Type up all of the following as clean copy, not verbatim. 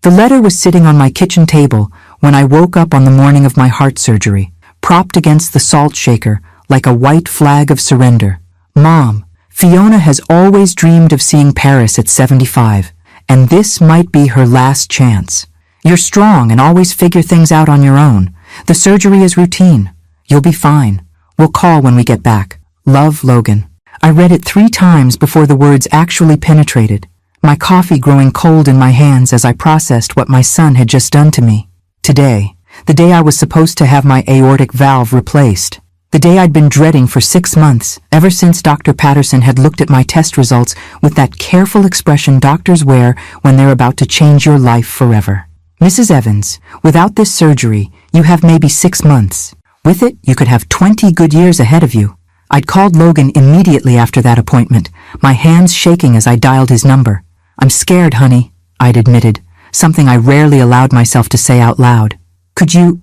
The letter was sitting on my kitchen table when I woke up on the morning of my heart surgery, propped against the salt shaker like a white flag of surrender. Mom, Fiona has always dreamed of seeing Paris at 75, and this might be her last chance. You're strong and always figure things out on your own. The surgery is routine. You'll be fine. We'll call when we get back. Love, Logan. I read it 3 times before the words actually penetrated, my coffee growing cold in my hands as I processed what my son had just done to me. Today, the day I was supposed to have my aortic valve replaced. The day I'd been dreading for 6 months, ever since Dr. Patterson had looked at my test results with that careful expression doctors wear when they're about to change your life forever. Mrs. Evans, without this surgery, you have maybe 6 months. With it, you could have 20 good years ahead of you. I'd called Logan immediately after that appointment, my hands shaking as I dialed his number. I'm scared, honey, I'd admitted, something I rarely allowed myself to say out loud. Could you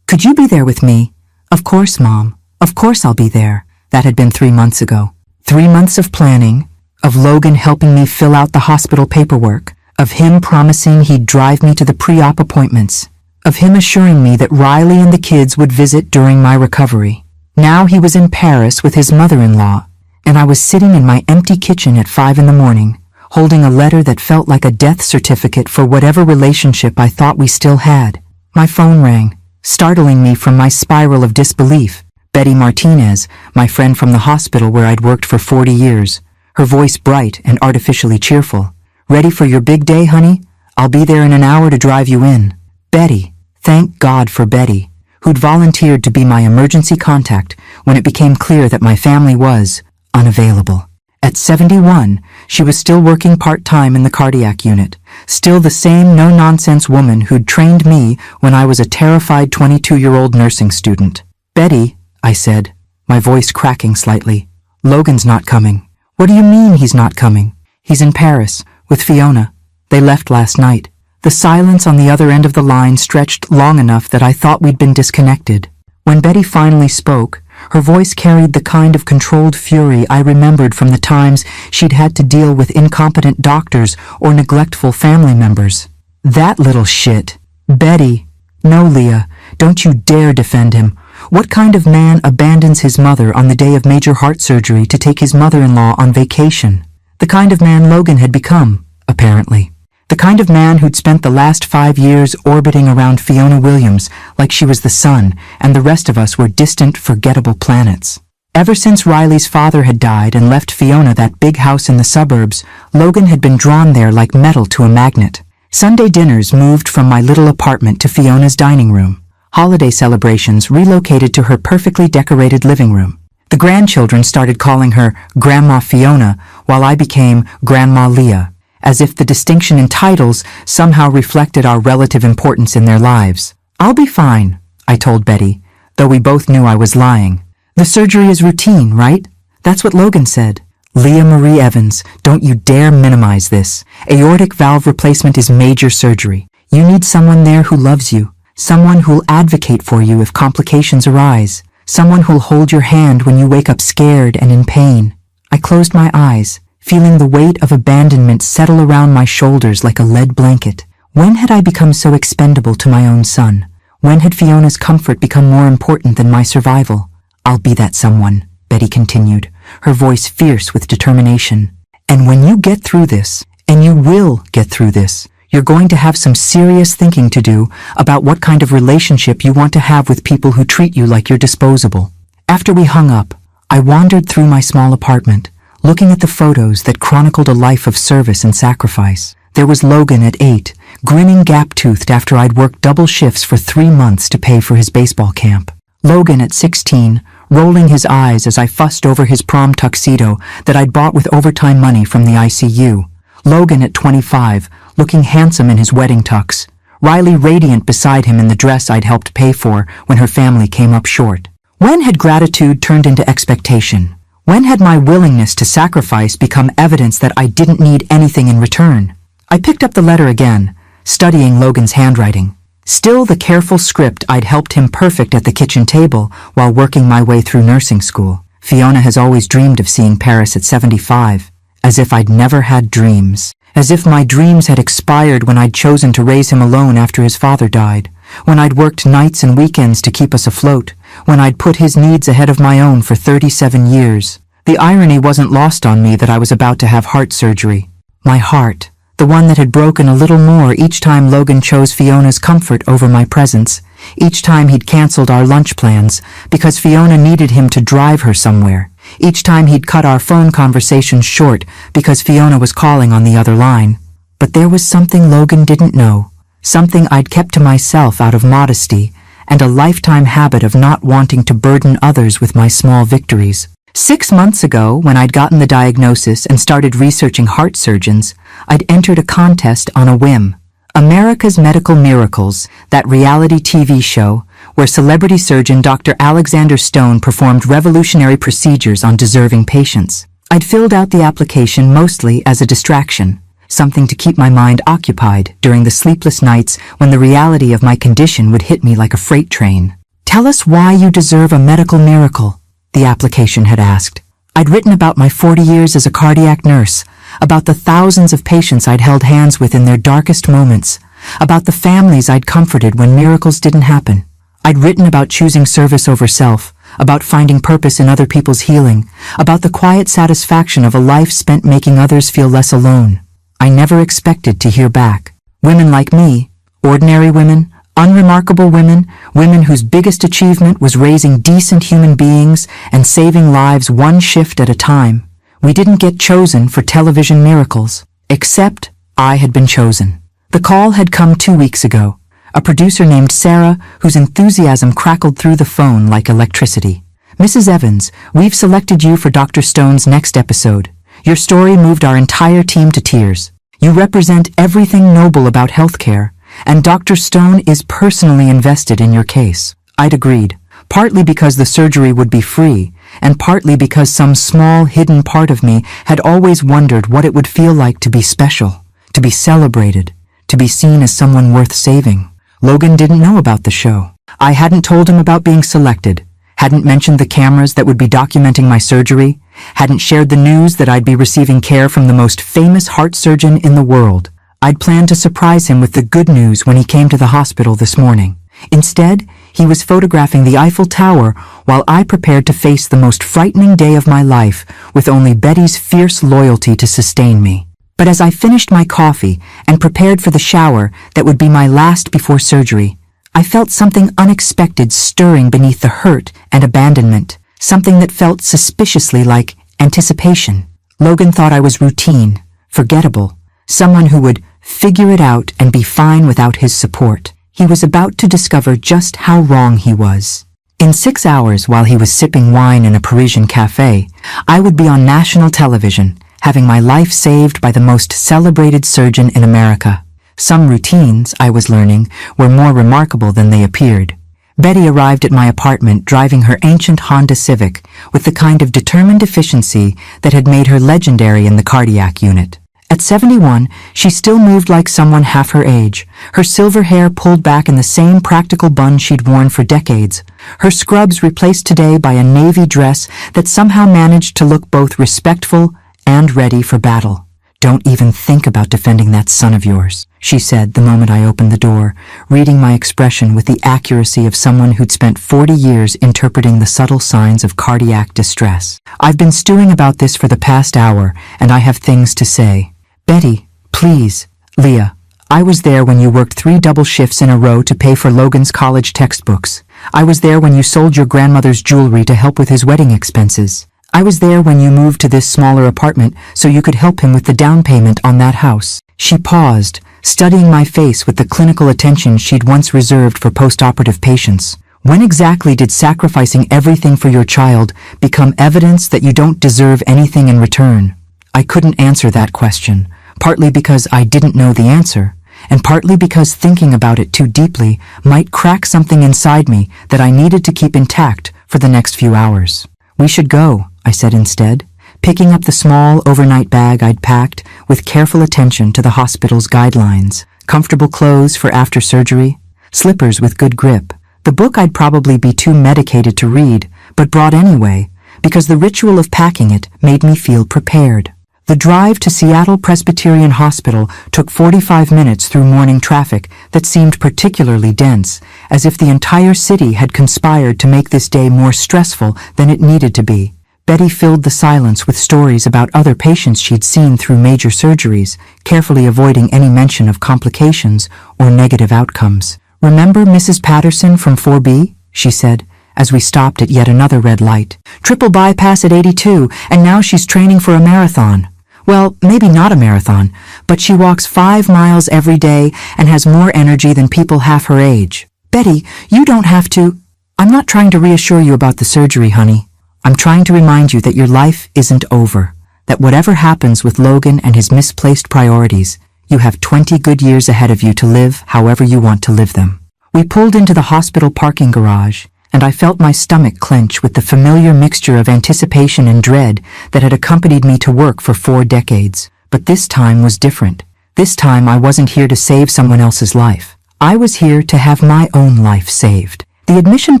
be there with me? Of course, Mom. Of course I'll be there. That had been 3 months ago. 3 months of planning, of Logan helping me fill out the hospital paperwork, of him promising he'd drive me to the pre-op appointments, of him assuring me that Riley and the kids would visit during my recovery. Now he was in Paris with his mother-in-law, and I was sitting in my empty kitchen at 5 in the morning, holding a letter that felt like a death certificate for whatever relationship I thought we still had. My phone rang, startling me from my spiral of disbelief. Betty Martinez, my friend from the hospital where I'd worked for 40 years, her voice bright and artificially cheerful. Ready for your big day, honey? I'll be there in an hour to drive you in. Betty, thank God for Betty, who'd volunteered to be my emergency contact when it became clear that my family was unavailable. At 71, she was still working part-time in the cardiac unit, still the same no-nonsense woman who'd trained me when I was a terrified 22-year-old nursing student. Betty, I said, my voice cracking slightly, Logan's not coming. What do you mean he's not coming? He's in Paris, with Fiona. They left last night. The silence on the other end of the line stretched long enough that I thought we'd been disconnected. When Betty finally spoke, her voice carried the kind of controlled fury I remembered from the times she'd had to deal with incompetent doctors or neglectful family members. That little shit. Betty. No, Leah, don't you dare defend him. What kind of man abandons his mother on the day of major heart surgery to take his mother-in-law on vacation? The kind of man Logan had become, apparently. The kind of man who'd spent the last 5 years orbiting around Fiona Williams like she was the sun and the rest of us were distant, forgettable planets. Ever since Riley's father had died and left Fiona that big house in the suburbs, Logan had been drawn there like metal to a magnet. Sunday dinners moved from my little apartment to Fiona's dining room. Holiday celebrations relocated to her perfectly decorated living room. The grandchildren started calling her Grandma Fiona while I became Grandma Leah, as if the distinction in titles somehow reflected our relative importance in their lives. I'll be fine, I told Betty, though we both knew I was lying. The surgery is routine, right? That's what Logan said. Leah Marie Evans, don't you dare minimize this. Aortic valve replacement is major surgery. You need someone there who loves you, someone who'll advocate for you if complications arise, someone who'll hold your hand when you wake up scared and in pain. I closed my eyes, feeling the weight of abandonment settle around my shoulders like a lead blanket. When had I become so expendable to my own son? When had Fiona's comfort become more important than my survival? I'll be that someone, Betty continued, her voice fierce with determination. And when you get through this, and you will get through this, you're going to have some serious thinking to do about what kind of relationship you want to have with people who treat you like you're disposable. After we hung up, I wandered through my small apartment, looking at the photos that chronicled a life of service and sacrifice. There was Logan at 8, grinning gap-toothed after I'd worked double shifts for 3 months to pay for his baseball camp. Logan at 16, rolling his eyes as I fussed over his prom tuxedo that I'd bought with overtime money from the ICU. Logan at 25, looking handsome in his wedding tux. Riley radiant beside him in the dress I'd helped pay for when her family came up short. When had gratitude turned into expectation? When had my willingness to sacrifice become evidence that I didn't need anything in return? I picked up the letter again, studying Logan's handwriting. Still the careful script I'd helped him perfect at the kitchen table while working my way through nursing school. Fiona has always dreamed of seeing Paris at 75, as if I'd never had dreams. as if my dreams had expired when I'd chosen to raise him alone after his father died, when I'd worked nights and weekends to keep us afloat, when I'd put his needs ahead of my own for 37 years. The irony wasn't lost on me that I was about to have heart surgery. My heart, the one that had broken a little more each time Logan chose Fiona's comfort over my presence, each time he'd canceled our lunch plans because Fiona needed him to drive her somewhere, each time he'd cut our phone conversations short because Fiona was calling on the other line. But there was something Logan didn't know, something I'd kept to myself out of modesty and a lifetime habit of not wanting to burden others with my small victories. 6 months ago, when I'd gotten the diagnosis and started researching heart surgeons, I'd entered a contest on a whim. America's Medical Miracles, that reality TV show where celebrity surgeon Dr. Alexander Stone performed revolutionary procedures on deserving patients. I'd filled out the application mostly as a distraction, something to keep my mind occupied during the sleepless nights when the reality of my condition would hit me like a freight train. "Tell us why you deserve a medical miracle," the application had asked. I'd written about my 40 years as a cardiac nurse, about the thousands of patients I'd held hands with in their darkest moments, about the families I'd comforted when miracles didn't happen. I'd written about choosing service over self, about finding purpose in other people's healing, about the quiet satisfaction of a life spent making others feel less alone. I never expected to hear back. Women like me, ordinary women, unremarkable women, women whose biggest achievement was raising decent human beings and saving lives one shift at a time. We didn't get chosen for television miracles, except I had been chosen. The call had come 2 weeks ago. A producer named Sarah, whose enthusiasm crackled through the phone like electricity. "Mrs. Evans, we've selected you for Dr. Stone's next episode. Your story moved our entire team to tears. You represent everything noble about healthcare, and Dr. Stone is personally invested in your case." I'd agreed, partly because the surgery would be free, and partly because some small hidden part of me had always wondered what it would feel like to be special, to be celebrated, to be seen as someone worth saving. Logan didn't know about the show. I hadn't told him about being selected, hadn't mentioned the cameras that would be documenting my surgery, hadn't shared the news that I'd be receiving care from the most famous heart surgeon in the world. I'd planned to surprise him with the good news when he came to the hospital this morning. Instead, he was photographing the Eiffel Tower while I prepared to face the most frightening day of my life with only Betty's fierce loyalty to sustain me. But as I finished my coffee and prepared for the shower that would be my last before surgery, I felt something unexpected stirring beneath the hurt and abandonment, something that felt suspiciously like anticipation. Logan thought I was routine, forgettable, someone who would figure it out and be fine without his support. He was about to discover just how wrong he was. In 6 hours, while he was sipping wine in a Parisian cafe, I would be on national television, having my life saved by the most celebrated surgeon in America. Some routines, I was learning, were more remarkable than they appeared. Betty arrived at my apartment driving her ancient Honda Civic with the kind of determined efficiency that had made her legendary in the cardiac unit. At 71, she still moved like someone half her age, her silver hair pulled back in the same practical bun she'd worn for decades, her scrubs replaced today by a navy dress that somehow managed to look both respectful and ready for battle. "Don't even think about defending that son of yours," she said the moment I opened the door, reading my expression with the accuracy of someone who'd spent 40 years interpreting the subtle signs of cardiac distress. "I've been stewing about this for the past hour, and I have things to say." "Betty, please." "Leah, I was there when you worked 3 double shifts in a row to pay for Logan's college textbooks. I was there when you sold your grandmother's jewelry to help with his wedding expenses. I was there when you moved to this smaller apartment so you could help him with the down payment on that house." She paused, studying my face with the clinical attention she'd once reserved for post-operative patients. "When exactly did sacrificing everything for your child become evidence that you don't deserve anything in return?" I couldn't answer that question, partly because I didn't know the answer, and partly because thinking about it too deeply might crack something inside me that I needed to keep intact for the next few hours. "We should go," I said instead, picking up the small overnight bag I'd packed with careful attention to the hospital's guidelines, comfortable clothes for after surgery, slippers with good grip, the book I'd probably be too medicated to read, but brought anyway, because the ritual of packing it made me feel prepared. The drive to Seattle Presbyterian Hospital took 45 minutes through morning traffic that seemed particularly dense, as if the entire city had conspired to make this day more stressful than it needed to be. Betty filled the silence with stories about other patients she'd seen through major surgeries, carefully avoiding any mention of complications or negative outcomes. "Remember Mrs. Patterson from 4B?" she said, as we stopped at yet another red light. "Triple bypass at 82, and now she's training for a marathon. Well, maybe not a marathon, but she walks 5 miles every day and has more energy than people half her age. Betty, you don't have to." "I'm not trying to reassure you about the surgery, honey. I'm trying to remind you that your life isn't over, that whatever happens with Logan and his misplaced priorities, you have 20 good years ahead of you to live however you want to live them." We pulled into the hospital parking garage, and I felt my stomach clench with the familiar mixture of anticipation and dread that had accompanied me to work for 4 decades. But this time was different. This time I wasn't here to save someone else's life. I was here to have my own life saved. The admission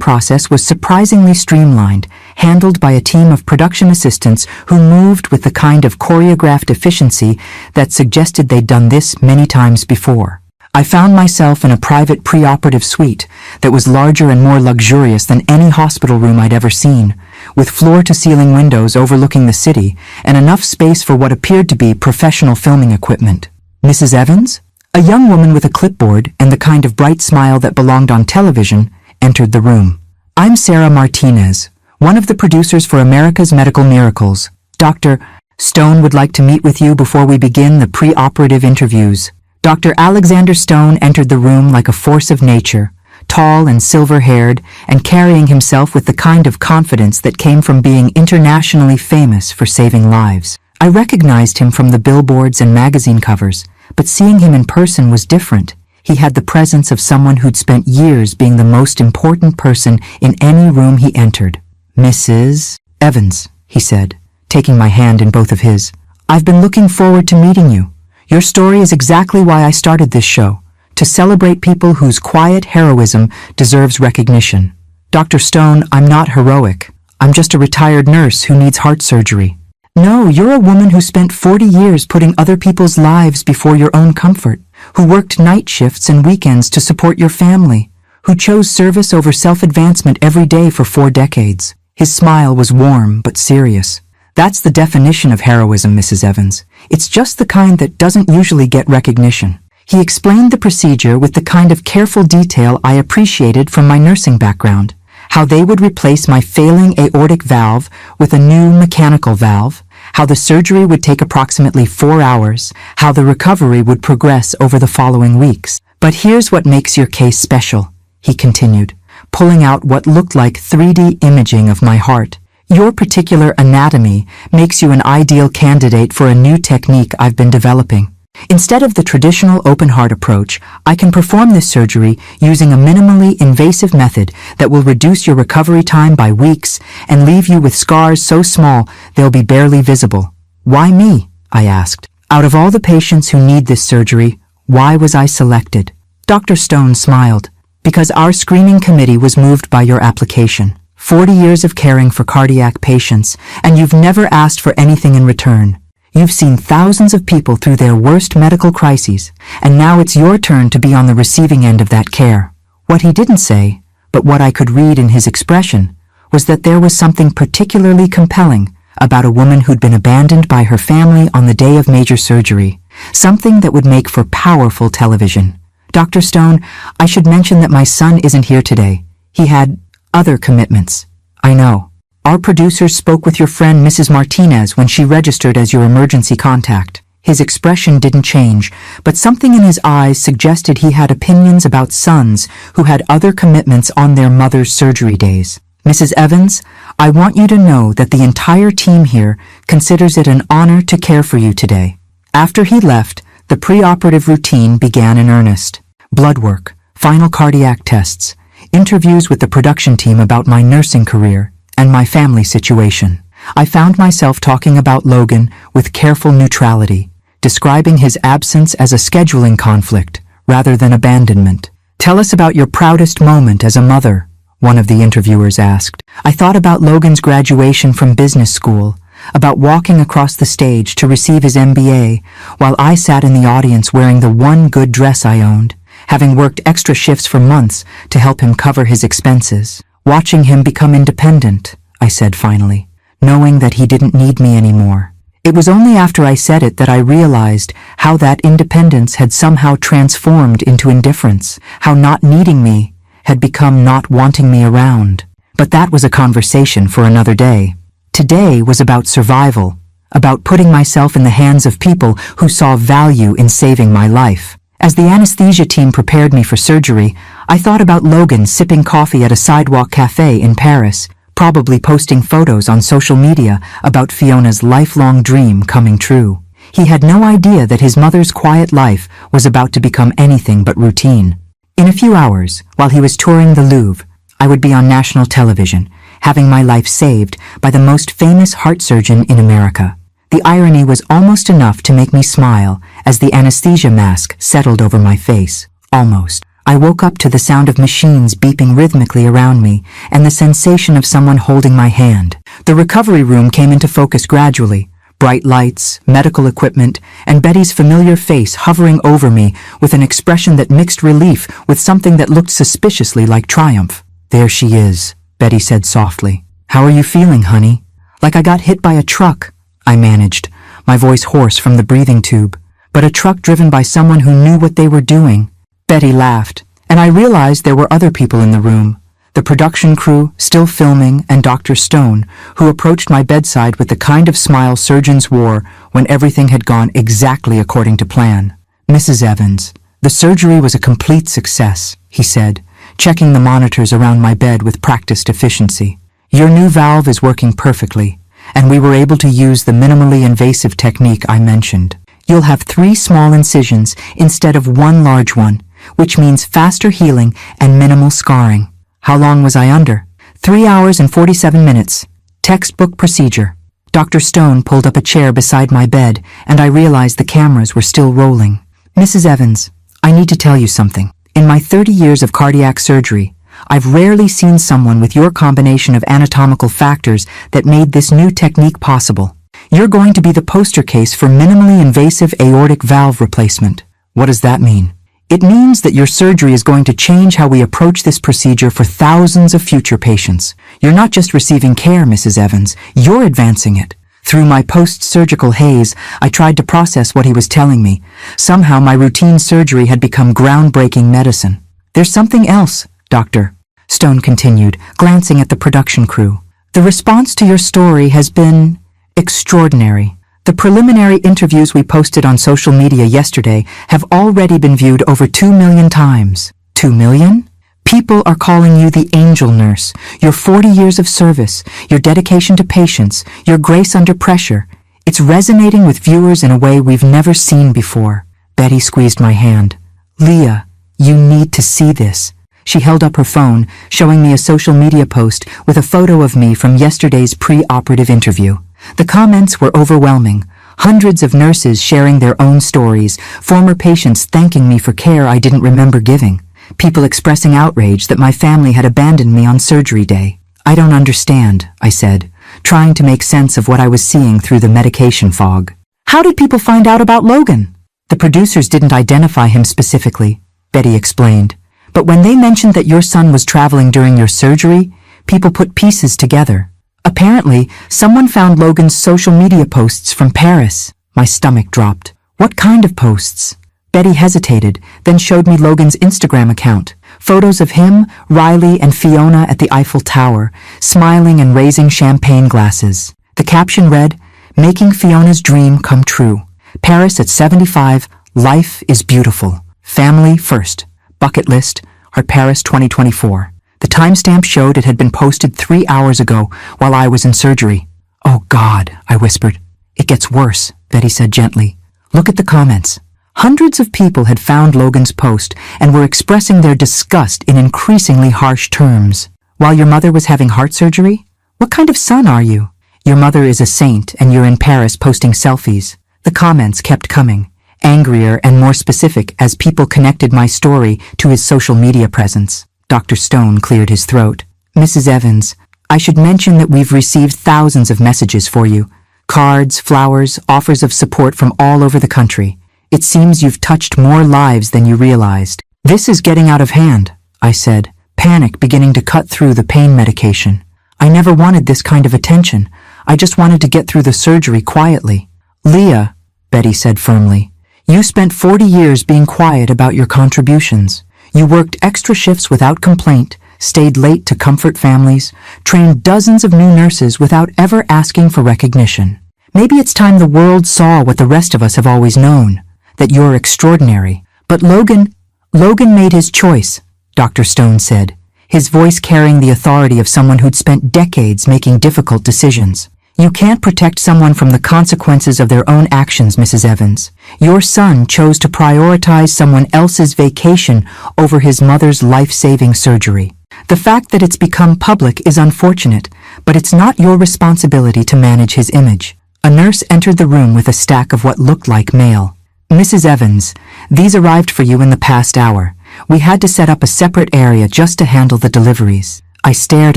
process was surprisingly streamlined, handled by a team of production assistants who moved with the kind of choreographed efficiency that suggested they'd done this many times before. I found myself in a private preoperative suite that was larger and more luxurious than any hospital room I'd ever seen, with floor-to-ceiling windows overlooking the city and enough space for what appeared to be professional filming equipment. "Mrs. Evans?" A young woman with a clipboard and the kind of bright smile that belonged on television entered the room. "I'm Sarah Martinez, one of the producers for America's Medical Miracles. Dr. Stone would like to meet with you before we begin the preoperative interviews." Dr. Alexander Stone entered the room like a force of nature, tall and silver-haired, and carrying himself with the kind of confidence that came from being internationally famous for saving lives. I recognized him from the billboards and magazine covers, but seeing him in person was different. He had the presence of someone who'd spent years being the most important person in any room he entered. "Mrs. Evans," he said, taking my hand in both of his. "I've been looking forward to meeting you. Your story is exactly why I started this show, to celebrate people whose quiet heroism deserves recognition. Dr. Stone, I'm not heroic. I'm just a retired nurse who needs heart surgery." "No, you're a woman who spent 40 years putting other people's lives before your own comfort, who worked night shifts and weekends to support your family, who chose service over self-advancement every day for 4 decades. His smile was warm but serious. "That's the definition of heroism, Mrs. Evans. It's just the kind that doesn't usually get recognition." He explained the procedure with the kind of careful detail I appreciated from my nursing background. How they would replace my failing aortic valve with a new mechanical valve, how the surgery would take approximately 4 hours, how the recovery would progress over the following weeks. "But here's what makes your case special," he continued, pulling out what looked like 3D imaging of my heart. "Your particular anatomy makes you an ideal candidate for a new technique I've been developing. Instead of the traditional open-heart approach, I can perform this surgery using a minimally invasive method that will reduce your recovery time by weeks and leave you with scars so small they'll be barely visible." "Why me?" I asked. "Out of all the patients who need this surgery, why was I selected?" Dr. Stone smiled. "Because our screening committee was moved by your application. 40 years of caring for cardiac patients, and you've never asked for anything in return. You've seen thousands of people through their worst medical crises, and now it's your turn to be on the receiving end of that care." What he didn't say, but what I could read in his expression, was that there was something particularly compelling about a woman who'd been abandoned by her family on the day of major surgery, something that would make for powerful television. "Dr. Stone, I should mention that my son isn't here today. He had other commitments." "I know. Our producers spoke with your friend Mrs. Martinez when she registered as your emergency contact." His expression didn't change, but something in his eyes suggested he had opinions about sons who had other commitments on their mother's surgery days. "Mrs. Evans, I want you to know that the entire team here considers it an honor to care for you today." After he left, the preoperative routine began in earnest. Blood work, final cardiac tests, interviews with the production team about my nursing career and my family situation. I found myself talking about Logan with careful neutrality, describing his absence as a scheduling conflict rather than abandonment. "Tell us about your proudest moment as a mother," one of the interviewers asked. I thought about Logan's graduation from business school, about walking across the stage to receive his MBA while I sat in the audience wearing the one good dress I owned, having worked extra shifts for months to help him cover his expenses. Watching him become independent, I said finally, knowing that he didn't need me anymore. It was only after I said it that I realized how that independence had somehow transformed into indifference, how not needing me had become not wanting me around. But that was a conversation for another day. Today was about survival, about putting myself in the hands of people who saw value in saving my life. As the anesthesia team prepared me for surgery, I thought about Logan sipping coffee at a sidewalk cafe in Paris, probably posting photos on social media about Fiona's lifelong dream coming true. He had no idea that his mother's quiet life was about to become anything but routine. In a few hours, while he was touring the Louvre, I would be on national television, having my life saved by the most famous heart surgeon in America. The irony was almost enough to make me smile as the anesthesia mask settled over my face. Almost. I woke up to the sound of machines beeping rhythmically around me and the sensation of someone holding my hand. The recovery room came into focus gradually. Bright lights, medical equipment, and Betty's familiar face hovering over me with an expression that mixed relief with something that looked suspiciously like triumph. "There she is," Betty said softly. "How are you feeling, honey?" "Like I got hit by a truck," I managed, my voice hoarse from the breathing tube. "But a truck driven by someone who knew what they were doing." Betty laughed, and I realized there were other people in the room. The production crew, still filming, and Dr. Stone, who approached my bedside with the kind of smile surgeons wore when everything had gone exactly according to plan. "Mrs. Evans, the surgery was a complete success," he said, checking the monitors around my bed with practiced efficiency. "Your new valve is working perfectly, and we were able to use the minimally invasive technique I mentioned. You'll have 3 small incisions instead of 1 large one, which means faster healing and minimal scarring." How long was I under? 3 hours and 47 minutes. Textbook procedure. Dr. Stone pulled up a chair beside my bed, and I realized the cameras were still rolling. "Mrs. Evans, I need to tell you something. In my 30 years of cardiac surgery, I've rarely seen someone with your combination of anatomical factors that made this new technique possible. You're going to be the poster case for minimally invasive aortic valve replacement." "What does that mean?" "It means that your surgery is going to change how we approach this procedure for thousands of future patients. You're not just receiving care, Mrs. Evans, you're advancing it." Through my post-surgical haze, I tried to process what he was telling me. Somehow my routine surgery had become groundbreaking medicine. "There's something else, Doctor," Stone continued, glancing at the production crew. "The response to your story has been extraordinary. The preliminary interviews we posted on social media yesterday have already been viewed over 2 million times. 2 million? People are calling you the angel nurse. Your 40 years of service, your dedication to patients, your grace under pressure. It's resonating with viewers in a way we've never seen before." Betty squeezed my hand. "Leah, you need to see this." She held up her phone, showing me a social media post with a photo of me from yesterday's pre-operative interview. The comments were overwhelming. Hundreds of nurses sharing their own stories, former patients thanking me for care I didn't remember giving, people expressing outrage that my family had abandoned me on surgery day. "I don't understand," I said, trying to make sense of what I was seeing through the medication fog. "How did people find out about Logan?" "The producers didn't identify him specifically," Betty explained. "But when they mentioned that your son was traveling during your surgery, people put pieces together. Apparently, someone found Logan's social media posts from Paris." My stomach dropped. "What kind of posts?" Betty hesitated, then showed me Logan's Instagram account. Photos of him, Riley, and Fiona at the Eiffel Tower, smiling and raising champagne glasses. The caption read, "Making Fiona's dream come true. Paris at 75, life is beautiful. Family first. Bucket list, Heart Paris 2024. The timestamp showed it had been posted 3 hours ago while I was in surgery. "Oh God," I whispered. "It gets worse," Betty said gently. "Look at the comments." Hundreds of people had found Logan's post and were expressing their disgust in increasingly harsh terms. "While your mother was having heart surgery? What kind of son are you? Your mother is a saint and you're in Paris posting selfies." The comments kept coming, angrier and more specific as people connected my story to his social media presence. Dr. Stone cleared his throat. "Mrs. Evans, I should mention that we've received thousands of messages for you. Cards, flowers, offers of support from all over the country. It seems you've touched more lives than you realized. This is getting out of hand, I said, panic beginning to cut through the pain medication. I never wanted this kind of attention. I just wanted to get through the surgery quietly. Leah, Betty said firmly, you spent 40 years being quiet about your contributions. You worked extra shifts without complaint, stayed late to comfort families, trained dozens of new nurses without ever asking for recognition. Maybe it's time the world saw what the rest of us have always known, that you're extraordinary. But Logan made his choice, Dr. Stone said, his voice carrying the authority of someone who'd spent decades making difficult decisions. You can't protect someone from the consequences of their own actions, Mrs. Evans. Your son chose to prioritize someone else's vacation over his mother's life-saving surgery. The fact that it's become public is unfortunate, but it's not your responsibility to manage his image. A nurse entered the room with a stack of what looked like mail. Mrs. Evans, these arrived for you in the past hour. We had to set up a separate area just to handle the deliveries. I stared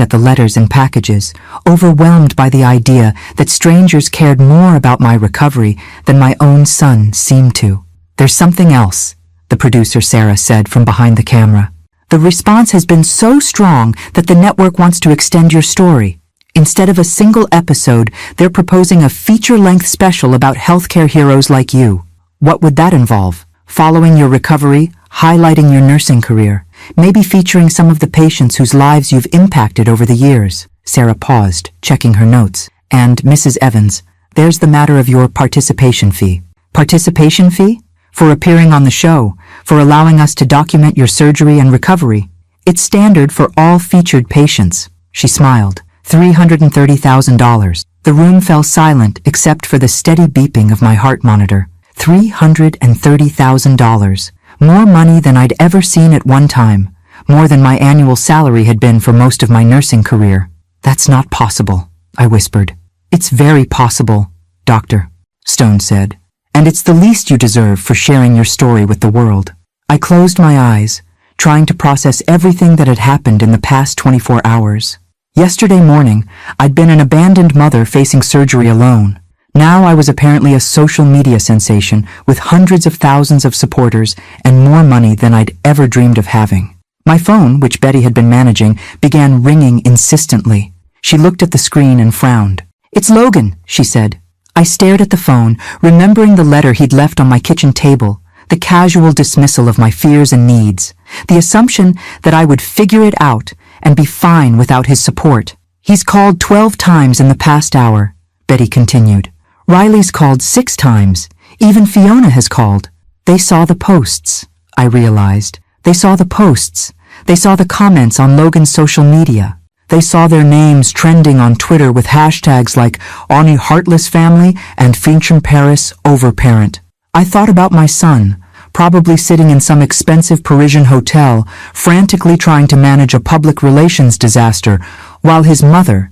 at the letters and packages, overwhelmed by the idea that strangers cared more about my recovery than my own son seemed to. There's something else, the producer Sarah said from behind the camera. The response has been so strong that the network wants to extend your story. Instead of a single episode, they're proposing a feature-length special about healthcare heroes like you. What would that involve? Following your recovery, highlighting your nursing career, maybe featuring some of the patients whose lives you've impacted over the years. Sarah paused, checking her notes. And, Mrs. Evans, there's the matter of your participation fee. Participation fee? For appearing on the show, for allowing us to document your surgery and recovery. It's standard for all featured patients. She smiled. $330,000. The room fell silent except for the steady beeping of my heart monitor. $330,000. More money than I'd ever seen at one time. More than my annual salary had been for most of my nursing career. That's not possible, I whispered. It's very possible, Dr. Stone said. And it's the least you deserve for sharing your story with the world. I closed my eyes, trying to process everything that had happened in the past 24 hours. Yesterday morning, I'd been an abandoned mother facing surgery alone. Now I was apparently a social media sensation with hundreds of thousands of supporters and more money than I'd ever dreamed of having. My phone, which Betty had been managing, began ringing insistently. She looked at the screen and frowned. "It's Logan," she said. I stared at the phone, remembering the letter he'd left on my kitchen table, the casual dismissal of my fears and needs, the assumption that I would figure it out and be fine without his support. "He's called 12 times in the past hour," Betty continued. "Riley's called 6 times. Even Fiona has called." They saw the posts, I realized. They saw the posts. They saw the comments on Logan's social media. They saw their names trending on Twitter with hashtags like Arnie Heartless Family and Fincham Paris Overparent. I thought about my son, probably sitting in some expensive Parisian hotel, frantically trying to manage a public relations disaster, while his mother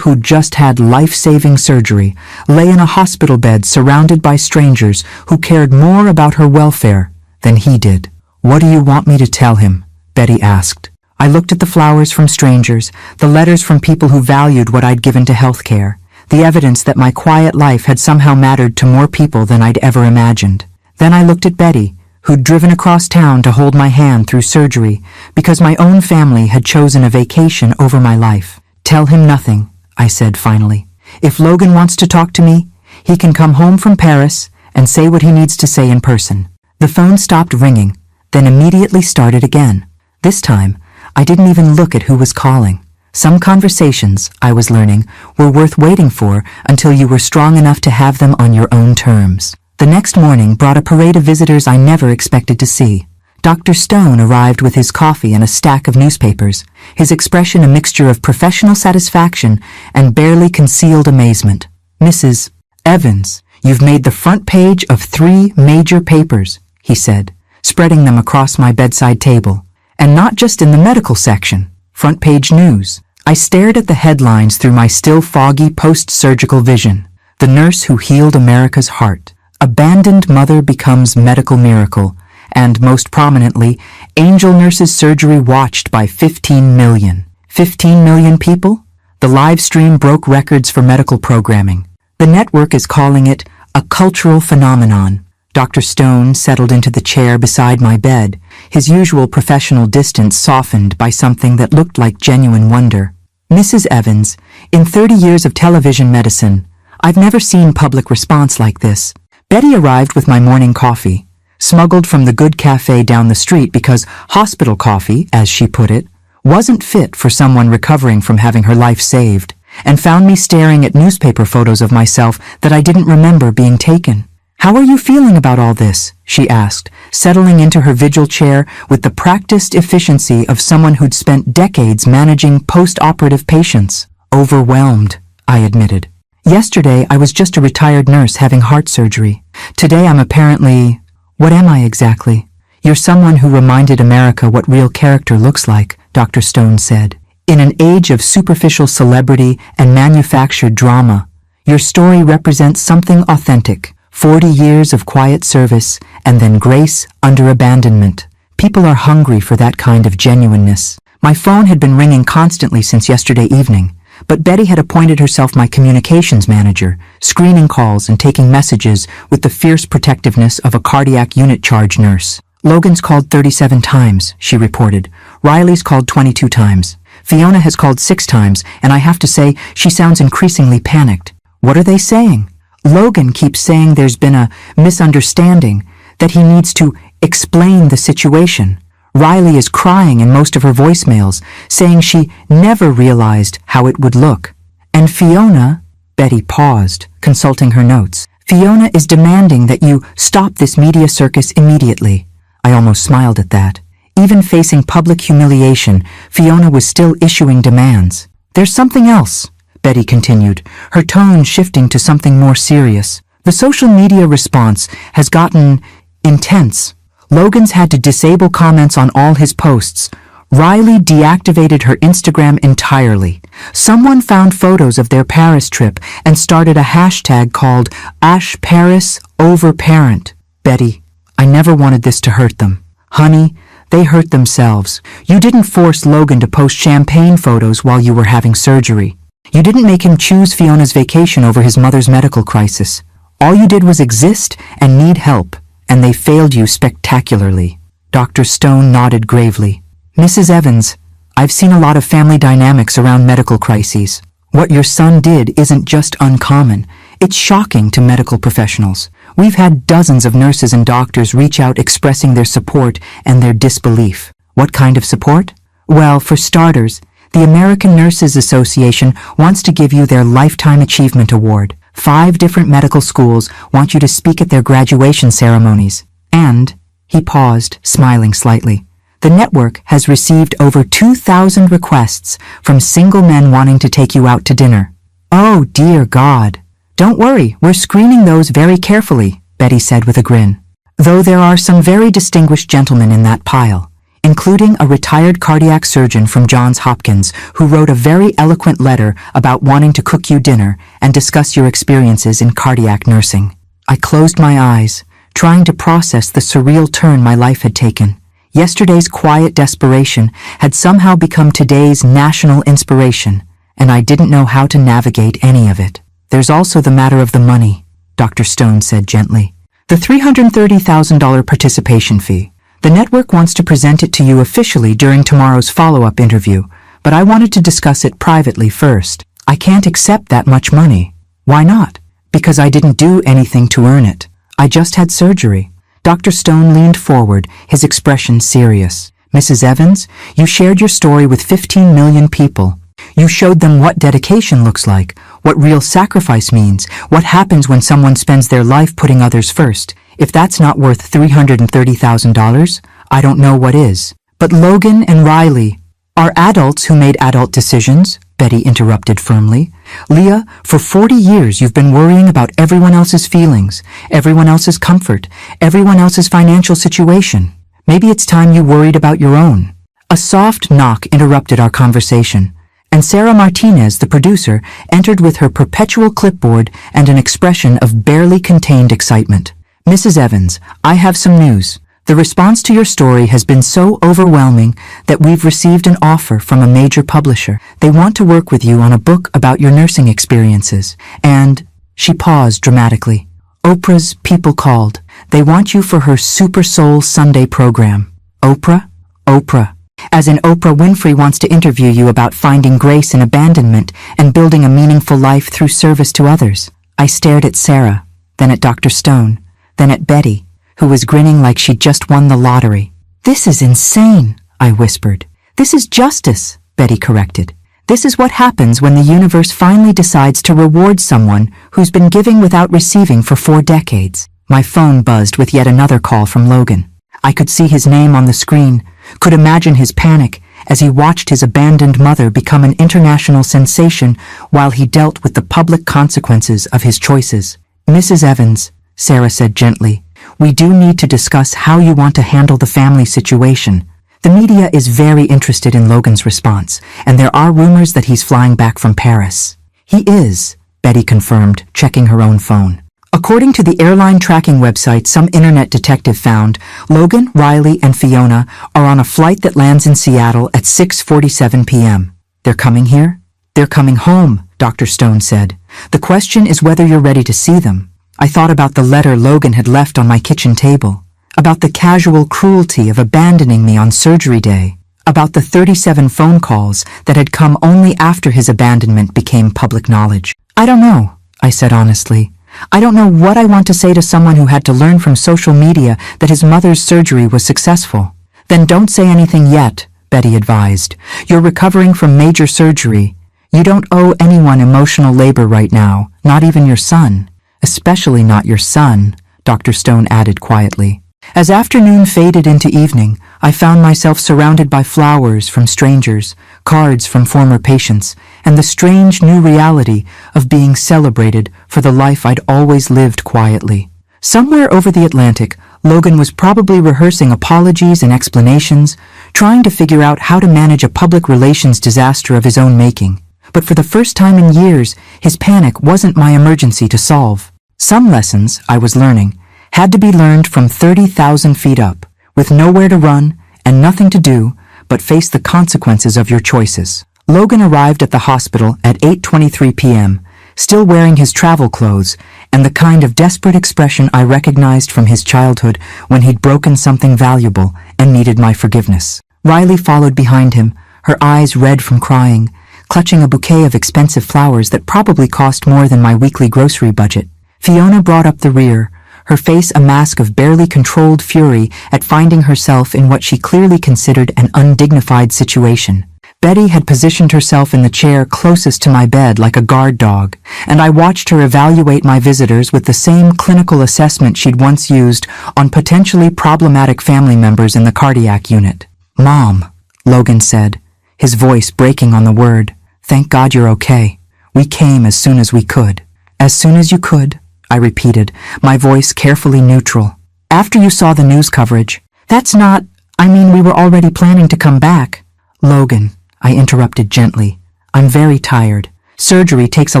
who'd just had life-saving surgery, lay in a hospital bed surrounded by strangers who cared more about her welfare than he did. "What do you want me to tell him?" Betty asked. I looked at the flowers from strangers, the letters from people who valued what I'd given to healthcare, the evidence that my quiet life had somehow mattered to more people than I'd ever imagined. Then I looked at Betty, who'd driven across town to hold my hand through surgery because my own family had chosen a vacation over my life. "Tell him nothing," I said finally. "If Logan wants to talk to me, he can come home from Paris and say what he needs to say in person." The phone stopped ringing, then immediately started again. This time, I didn't even look at who was calling. Some conversations, I was learning, were worth waiting for until you were strong enough to have them on your own terms. The next morning brought a parade of visitors I never expected to see. Dr. Stone arrived with his coffee and a stack of newspapers, his expression a mixture of professional satisfaction and barely concealed amazement. "Mrs. Evans, you've made the front page of 3 major papers," he said, spreading them across my bedside table. "And not just in the medical section, front page news." I stared at the headlines through my still foggy post-surgical vision. "The nurse who healed America's heart. Abandoned mother becomes medical miracle." And most prominently, Angel Nurse's surgery watched by 15 million. 15 million people? The live stream broke records for medical programming. The network is calling it a cultural phenomenon. Dr. Stone settled into the chair beside my bed, his usual professional distance softened by something that looked like genuine wonder. Mrs. Evans, in 30 years of television medicine, I've never seen public response like this. Betty arrived with my morning coffee, smuggled from the good cafe down the street because hospital coffee, as she put it, wasn't fit for someone recovering from having her life saved, and found me staring at newspaper photos of myself that I didn't remember being taken. "How are you feeling about all this?" she asked, settling into her vigil chair with the practiced efficiency of someone who'd spent decades managing post-operative patients. "Overwhelmed," I admitted. "Yesterday I was just a retired nurse having heart surgery. Today I'm apparently... What am I exactly?" "You're someone who reminded America what real character looks like," Dr. Stone said. "In an age of superficial celebrity and manufactured drama, your story represents something authentic. 40 years of quiet service and then grace under abandonment. People are hungry for that kind of genuineness." My phone had been ringing constantly since yesterday evening, but Betty had appointed herself my communications manager, screening calls and taking messages with the fierce protectiveness of a cardiac unit charge nurse. "Logan's called 37 times, she reported. "Riley's called 22 times. Fiona has called 6 times, and I have to say she sounds increasingly panicked." "What are they saying?" "Logan keeps saying there's been a misunderstanding, that he needs to explain the situation. Riley is crying in most of her voicemails, saying she never realized how it would look. And Fiona..." Betty paused, consulting her notes. "Fiona is demanding that you stop this media circus immediately." I almost smiled at that. Even facing public humiliation, Fiona was still issuing demands. "There's something else," Betty continued, her tone shifting to something more serious. "The social media response has gotten intense. Logan's had to disable comments on all his posts. Riley deactivated her Instagram entirely. Someone found photos of their Paris trip and started a hashtag called #ParisOverParent. Betty, I never wanted this to hurt them. Honey, they hurt themselves. You didn't force Logan to post champagne photos while you were having surgery. You didn't make him choose Fiona's vacation over his mother's medical crisis. All you did was exist and need help, and they failed you spectacularly." Dr. Stone nodded gravely. "Mrs. Evans, I've seen a lot of family dynamics around medical crises. What your son did isn't just uncommon. It's shocking to medical professionals. We've had dozens of nurses and doctors reach out expressing their support and their disbelief." "What kind of support?" "Well, for starters, the American Nurses Association wants to give you their Lifetime Achievement Award. 5 different medical schools want you to speak at their graduation ceremonies. And," he paused, smiling slightly, "the network has received over 2,000 requests from single men wanting to take you out to dinner." "Oh, dear God." "Don't worry, we're screening those very carefully," Betty said with a grin. "Though there are some very distinguished gentlemen in that pile, including a retired cardiac surgeon from Johns Hopkins who wrote a very eloquent letter about wanting to cook you dinner and discuss your experiences in cardiac nursing." I closed my eyes, trying to process the surreal turn my life had taken. Yesterday's quiet desperation had somehow become today's national inspiration, and I didn't know how to navigate any of it. "There's also the matter of the money," Dr. Stone said gently. "The $330,000 participation fee. The network wants to present it to you officially during tomorrow's follow-up interview, but I wanted to discuss it privately first. I can't accept that much money." "Why not?" "Because I didn't do anything to earn it. I just had surgery." Dr. Stone leaned forward, his expression serious. "Mrs. Evans, you shared your story with 15 million people. You showed them what dedication looks like, what real sacrifice means, what happens when someone spends their life putting others first. If that's not worth $330,000, I don't know what is." "But Logan and Riley are adults who made adult decisions," Betty interrupted firmly. "Leah, for 40 years you've been worrying about everyone else's feelings, everyone else's comfort, everyone else's financial situation. Maybe it's time you worried about your own." A soft knock interrupted our conversation, and Sarah Martinez, the producer, entered with her perpetual clipboard and an expression of barely contained excitement. "Mrs. Evans, I have some news. The response to your story has been so overwhelming that we've received an offer from a major publisher. They want to work with you on a book about your nursing experiences. And," She paused dramatically. Oprah's People Called. They want you for her Super Soul Sunday program. Oprah? Oprah. As in Oprah Winfrey wants to interview you about finding grace in abandonment and building a meaningful life through service to others. I stared at Sarah, then at Dr. Stone, then at Betty, who was grinning like she'd just won the lottery. This is insane, I whispered. This is justice, Betty corrected. This is what happens when the universe finally decides to reward someone who's been giving without receiving for 4 decades. My phone buzzed with yet another call from Logan. I could see his name on the screen, could imagine his panic as he watched his abandoned mother become an international sensation while he dealt with the public consequences of his choices. Mrs. Evans, Sarah said gently, we do need to discuss how you want to handle the family situation. The media is very interested in Logan's response, and there are rumors that he's flying back from Paris. He is, Betty confirmed, checking her own phone. According to the airline tracking website some internet detective found, Logan, Riley, and Fiona are on a flight that lands in Seattle at 6:47 p.m. They're coming here? They're coming home, Dr. Stone said. The question is whether you're ready to see them. I thought about the letter Logan had left on my kitchen table, about the casual cruelty of abandoning me on surgery day, about the 37 phone calls that had come only after his abandonment became public knowledge. I don't know, I said honestly. I don't know what I want to say to someone who had to learn from social media that his mother's surgery was successful. Then don't say anything yet, Betty advised. You're recovering from major surgery. You don't owe anyone emotional labor right now, not even your son. Especially not your son, Dr. Stone added quietly. As afternoon faded into evening, I found myself surrounded by flowers from strangers, cards from former patients, and the strange new reality of being celebrated for the life I'd always lived quietly. Somewhere over the Atlantic, Logan was probably rehearsing apologies and explanations, trying to figure out how to manage a public relations disaster of his own making. But for the first time in years, his panic wasn't my emergency to solve. Some lessons, I was learning, had to be learned from 30,000 feet up, with nowhere to run and nothing to do but face the consequences of your choices. Logan arrived at the hospital at 8:23 p.m., still wearing his travel clothes and the kind of desperate expression I recognized from his childhood when he'd broken something valuable and needed my forgiveness. Riley followed behind him, her eyes red from crying, clutching a bouquet of expensive flowers that probably cost more than my weekly grocery budget. Fiona brought up the rear, her face a mask of barely controlled fury at finding herself in what she clearly considered an undignified situation. Betty had positioned herself in the chair closest to my bed like a guard dog, and I watched her evaluate my visitors with the same clinical assessment she'd once used on potentially problematic family members in the cardiac unit. Mom, Logan said, his voice breaking on the word. Thank God you're okay. We came as soon as we could. As soon as you could, I repeated, my voice carefully neutral. After you saw the news coverage. That's not, we were already planning to come back. Logan, I interrupted gently. I'm very tired. Surgery takes a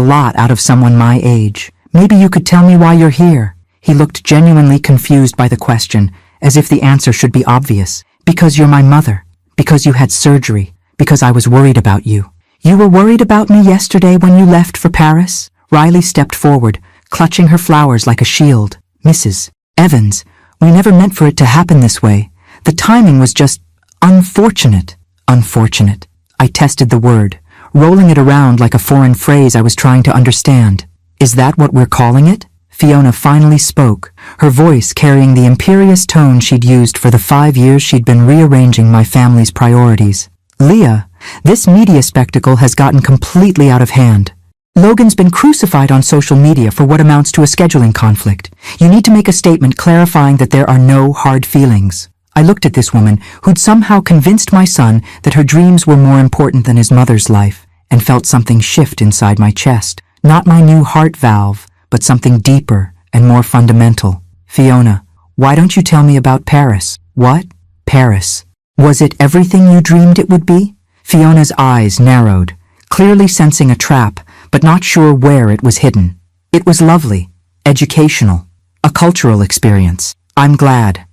lot out of someone my age. Maybe you could tell me why you're here. He looked genuinely confused by the question, as if the answer should be obvious. Because you're my mother. Because you had surgery. Because I was worried about you. You were worried about me yesterday when you left for Paris? Riley stepped forward, clutching her flowers like a shield. Mrs. Evans, we never meant for it to happen this way. The timing was just unfortunate. Unfortunate. I tested the word, rolling it around like a foreign phrase I was trying to understand. Is that what we're calling it? Fiona finally spoke, her voice carrying the imperious tone she'd used for the 5 years she'd been rearranging my family's priorities. Leah, this media spectacle has gotten completely out of hand. Logan's been crucified on social media for what amounts to a scheduling conflict. You need to make a statement clarifying that there are no hard feelings. I looked at this woman who'd somehow convinced my son that her dreams were more important than his mother's life, and felt something shift inside my chest. Not my new heart valve, but something deeper and more fundamental. Fiona, why don't you tell me about Paris? What? Paris. Was it everything you dreamed it would be? Fiona's eyes narrowed, clearly sensing a trap, but not sure where it was hidden. It was lovely, educational, a cultural experience. I'm glad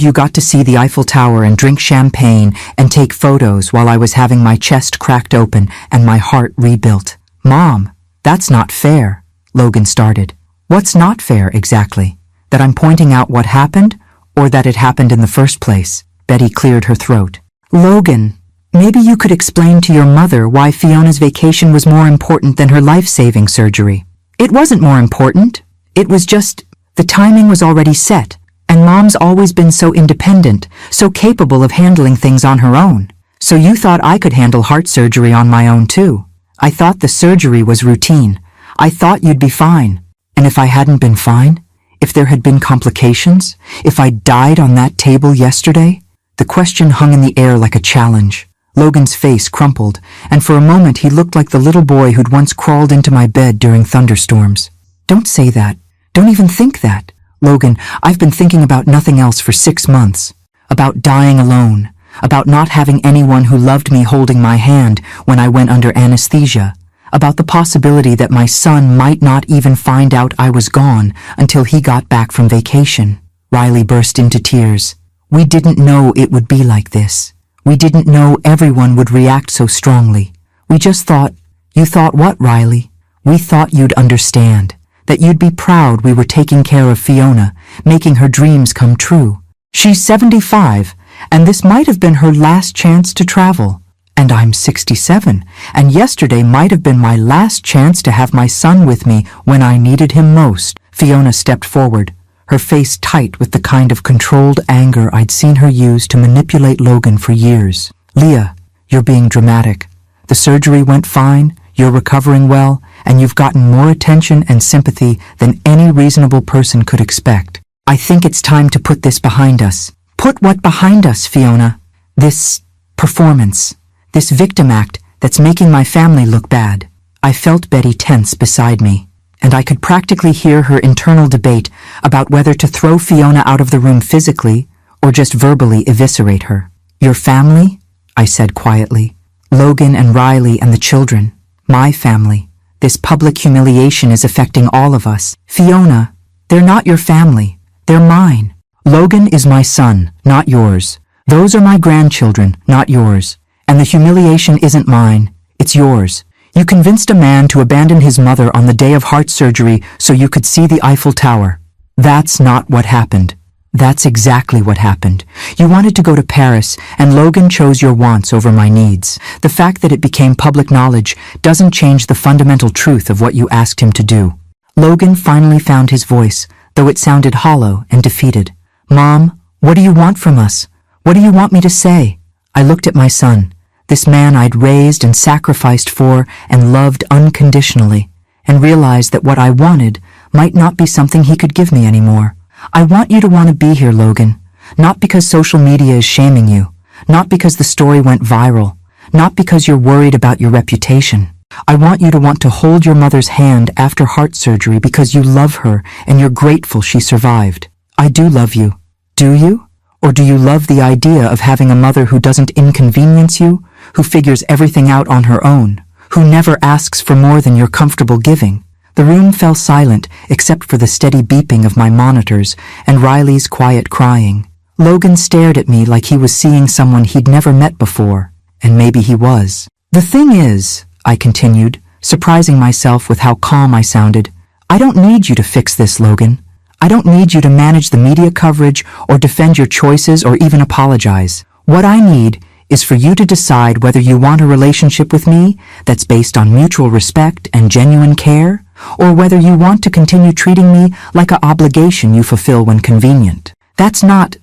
you got to see the Eiffel Tower and drink champagne and take photos while I was having my chest cracked open and my heart rebuilt. Mom, that's not fair. Logan started. What's not fair, exactly? That I'm pointing out what happened, or that it happened in the first place? Betty cleared her throat. Logan, maybe you could explain to your mother why Fiona's vacation was more important than her life-saving surgery. It wasn't more important. It was just, the timing was already set, and Mom's always been so independent, so capable of handling things on her own. So you thought I could handle heart surgery on my own too. I thought the surgery was routine. I thought you'd be fine. And if I hadn't been fine? If there had been complications? If I died on that table yesterday? The question hung in the air like a challenge. Logan's face crumpled, and for a moment he looked like the little boy who'd once crawled into my bed during thunderstorms. Don't say that. Don't even think that. Logan, I've been thinking about nothing else for 6 months. About dying alone. About not having anyone who loved me holding my hand when I went under anesthesia. About the possibility that my son might not even find out I was gone until he got back from vacation. Riley burst into tears. We didn't know it would be like this. We didn't know everyone would react so strongly. We just thought... You thought what, Riley? We thought you'd understand. That you'd be proud we were taking care of Fiona, making her dreams come true. She's 75, and this might have been her last chance to travel. And I'm 67, and yesterday might have been my last chance to have my son with me when I needed him most. Fiona stepped forward, her face tight with the kind of controlled anger I'd seen her use to manipulate Logan for years. Leah, you're being dramatic. The surgery went fine, you're recovering well, and you've gotten more attention and sympathy than any reasonable person could expect. I think it's time to put this behind us. Put what behind us, Fiona? This performance. This victim act that's making my family look bad. I felt Betty tense beside me, and I could practically hear her internal debate about whether to throw Fiona out of the room physically or just verbally eviscerate her. Your family? I said quietly. Logan and Riley and the children. My family. This public humiliation is affecting all of us. Fiona, they're not your family. They're mine. Logan is my son, not yours. Those are my grandchildren, not yours. And the humiliation isn't mine, it's yours. You convinced a man to abandon his mother on the day of heart surgery so you could see the Eiffel Tower. That's not what happened. That's exactly what happened. You wanted to go to Paris, and Logan chose your wants over my needs. The fact that it became public knowledge doesn't change the fundamental truth of what you asked him to do. Logan finally found his voice, though it sounded hollow and defeated. Mom, what do you want from us? What do you want me to say? I looked at my son, this man I'd raised and sacrificed for and loved unconditionally, and realized that what I wanted might not be something he could give me anymore. I want you to want to be here, Logan. Not because social media is shaming you. Not because the story went viral. Not because you're worried about your reputation. I want you to want to hold your mother's hand after heart surgery because you love her and you're grateful she survived. I do love you. Do you? Or do you love the idea of having a mother who doesn't inconvenience you, who figures everything out on her own, who never asks for more than you're comfortable giving? The room fell silent except for the steady beeping of my monitors and Riley's quiet crying. Logan stared at me like he was seeing someone he'd never met before, and maybe he was. The thing is, I continued, surprising myself with how calm I sounded, I don't need you to fix this, Logan. I don't need you to manage the media coverage or defend your choices or even apologize. What I need is for you to decide whether you want a relationship with me that's based on mutual respect and genuine care, or whether you want to continue treating me like an obligation you fulfill when convenient. That's not,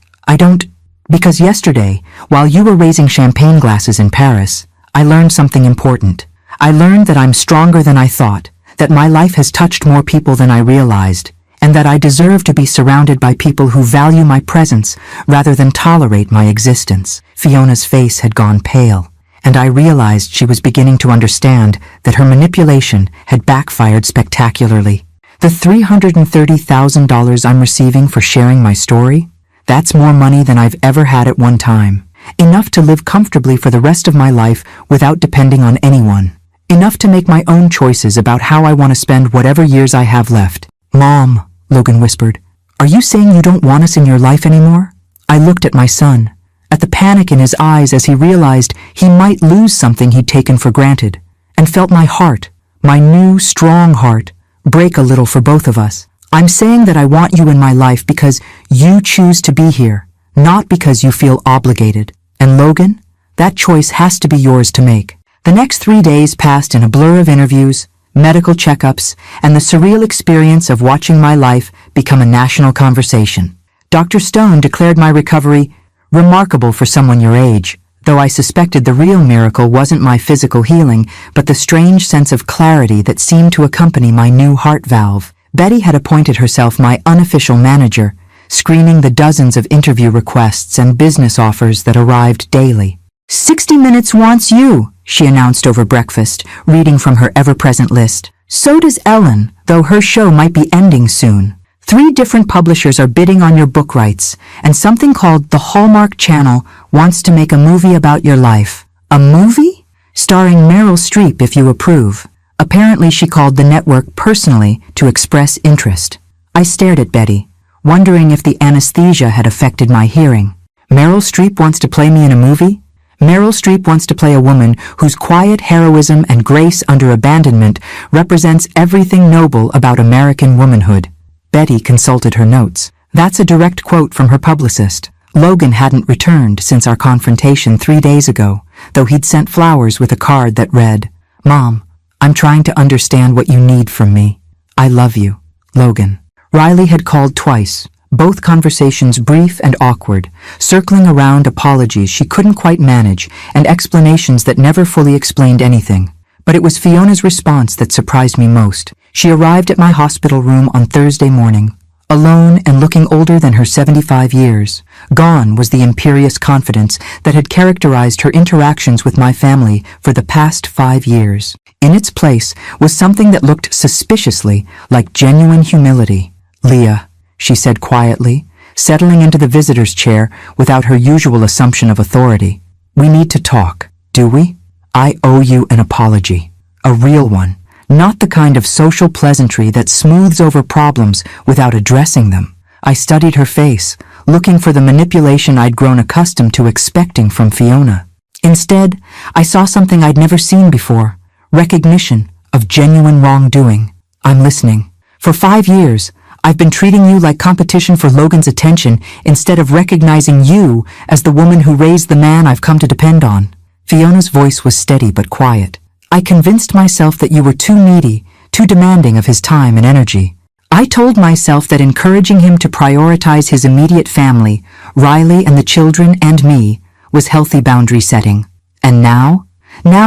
because yesterday, while you were raising champagne glasses in Paris, I learned something important. I learned that I'm stronger than I thought, that my life has touched more people than I realized, and that I deserve to be surrounded by people who value my presence rather than tolerate my existence. Fiona's face had gone pale, and I realized she was beginning to understand that her manipulation had backfired spectacularly. The $330,000 I'm receiving for sharing my story? That's more money than I've ever had at one time. Enough to live comfortably for the rest of my life without depending on anyone. Enough to make my own choices about how I want to spend whatever years I have left. Mom, Logan whispered, are you saying you don't want us in your life anymore? I looked at my son, at the panic in his eyes as he realized he might lose something he'd taken for granted, and felt my heart, my new, strong heart, break a little for both of us. I'm saying that I want you in my life because you choose to be here, not because you feel obligated. And Logan, that choice has to be yours to make. The next 3 days passed in a blur of interviews, medical checkups, and the surreal experience of watching my life become a national conversation. Dr. Stone declared my recovery remarkable for someone your age, though I suspected the real miracle wasn't my physical healing, but the strange sense of clarity that seemed to accompany my new heart valve. Betty had appointed herself my unofficial manager, screening the dozens of interview requests and business offers that arrived daily. 60 Minutes wants you, she announced over breakfast, reading from her ever-present list. So does Ellen, though her show might be ending soon. 3 different publishers are bidding on your book rights, and something called the Hallmark Channel wants to make a movie about your life. A movie? Starring Meryl Streep if you approve. Apparently she called the network personally to express interest. I stared at Betty, wondering if the anesthesia had affected my hearing. Meryl Streep wants to play me in a movie? Meryl Streep wants to play a woman whose quiet heroism and grace under abandonment represents everything noble about American womanhood. Betty consulted her notes. That's a direct quote from her publicist. Logan hadn't returned since our confrontation 3 days ago, though he'd sent flowers with a card that read, "Mom, I'm trying to understand what you need from me. I love you, Logan." Riley had called twice, both conversations brief and awkward, circling around apologies she couldn't quite manage and explanations that never fully explained anything. But it was Fiona's response that surprised me most. She arrived at my hospital room on Thursday morning, alone and looking older than her 75 years. Gone was the imperious confidence that had characterized her interactions with my family for the past 5 years. In its place was something that looked suspiciously like genuine humility. "Leah," she said quietly, settling into the visitor's chair without her usual assumption of authority. "We need to talk, do we? I owe you an apology. A real one. Not the kind of social pleasantry that smooths over problems without addressing them." I studied her face, looking for the manipulation I'd grown accustomed to expecting from Fiona. Instead, I saw something I'd never seen before. Recognition of genuine wrongdoing. "I'm listening. For 5 years, I've been treating you like competition for Logan's attention instead of recognizing you as the woman who raised the man I've come to depend on." Fiona's voice was steady but quiet. "I convinced myself that you were too needy, too demanding of his time and energy. I told myself that encouraging him to prioritize his immediate family, Riley and the children and me, was healthy boundary setting. And now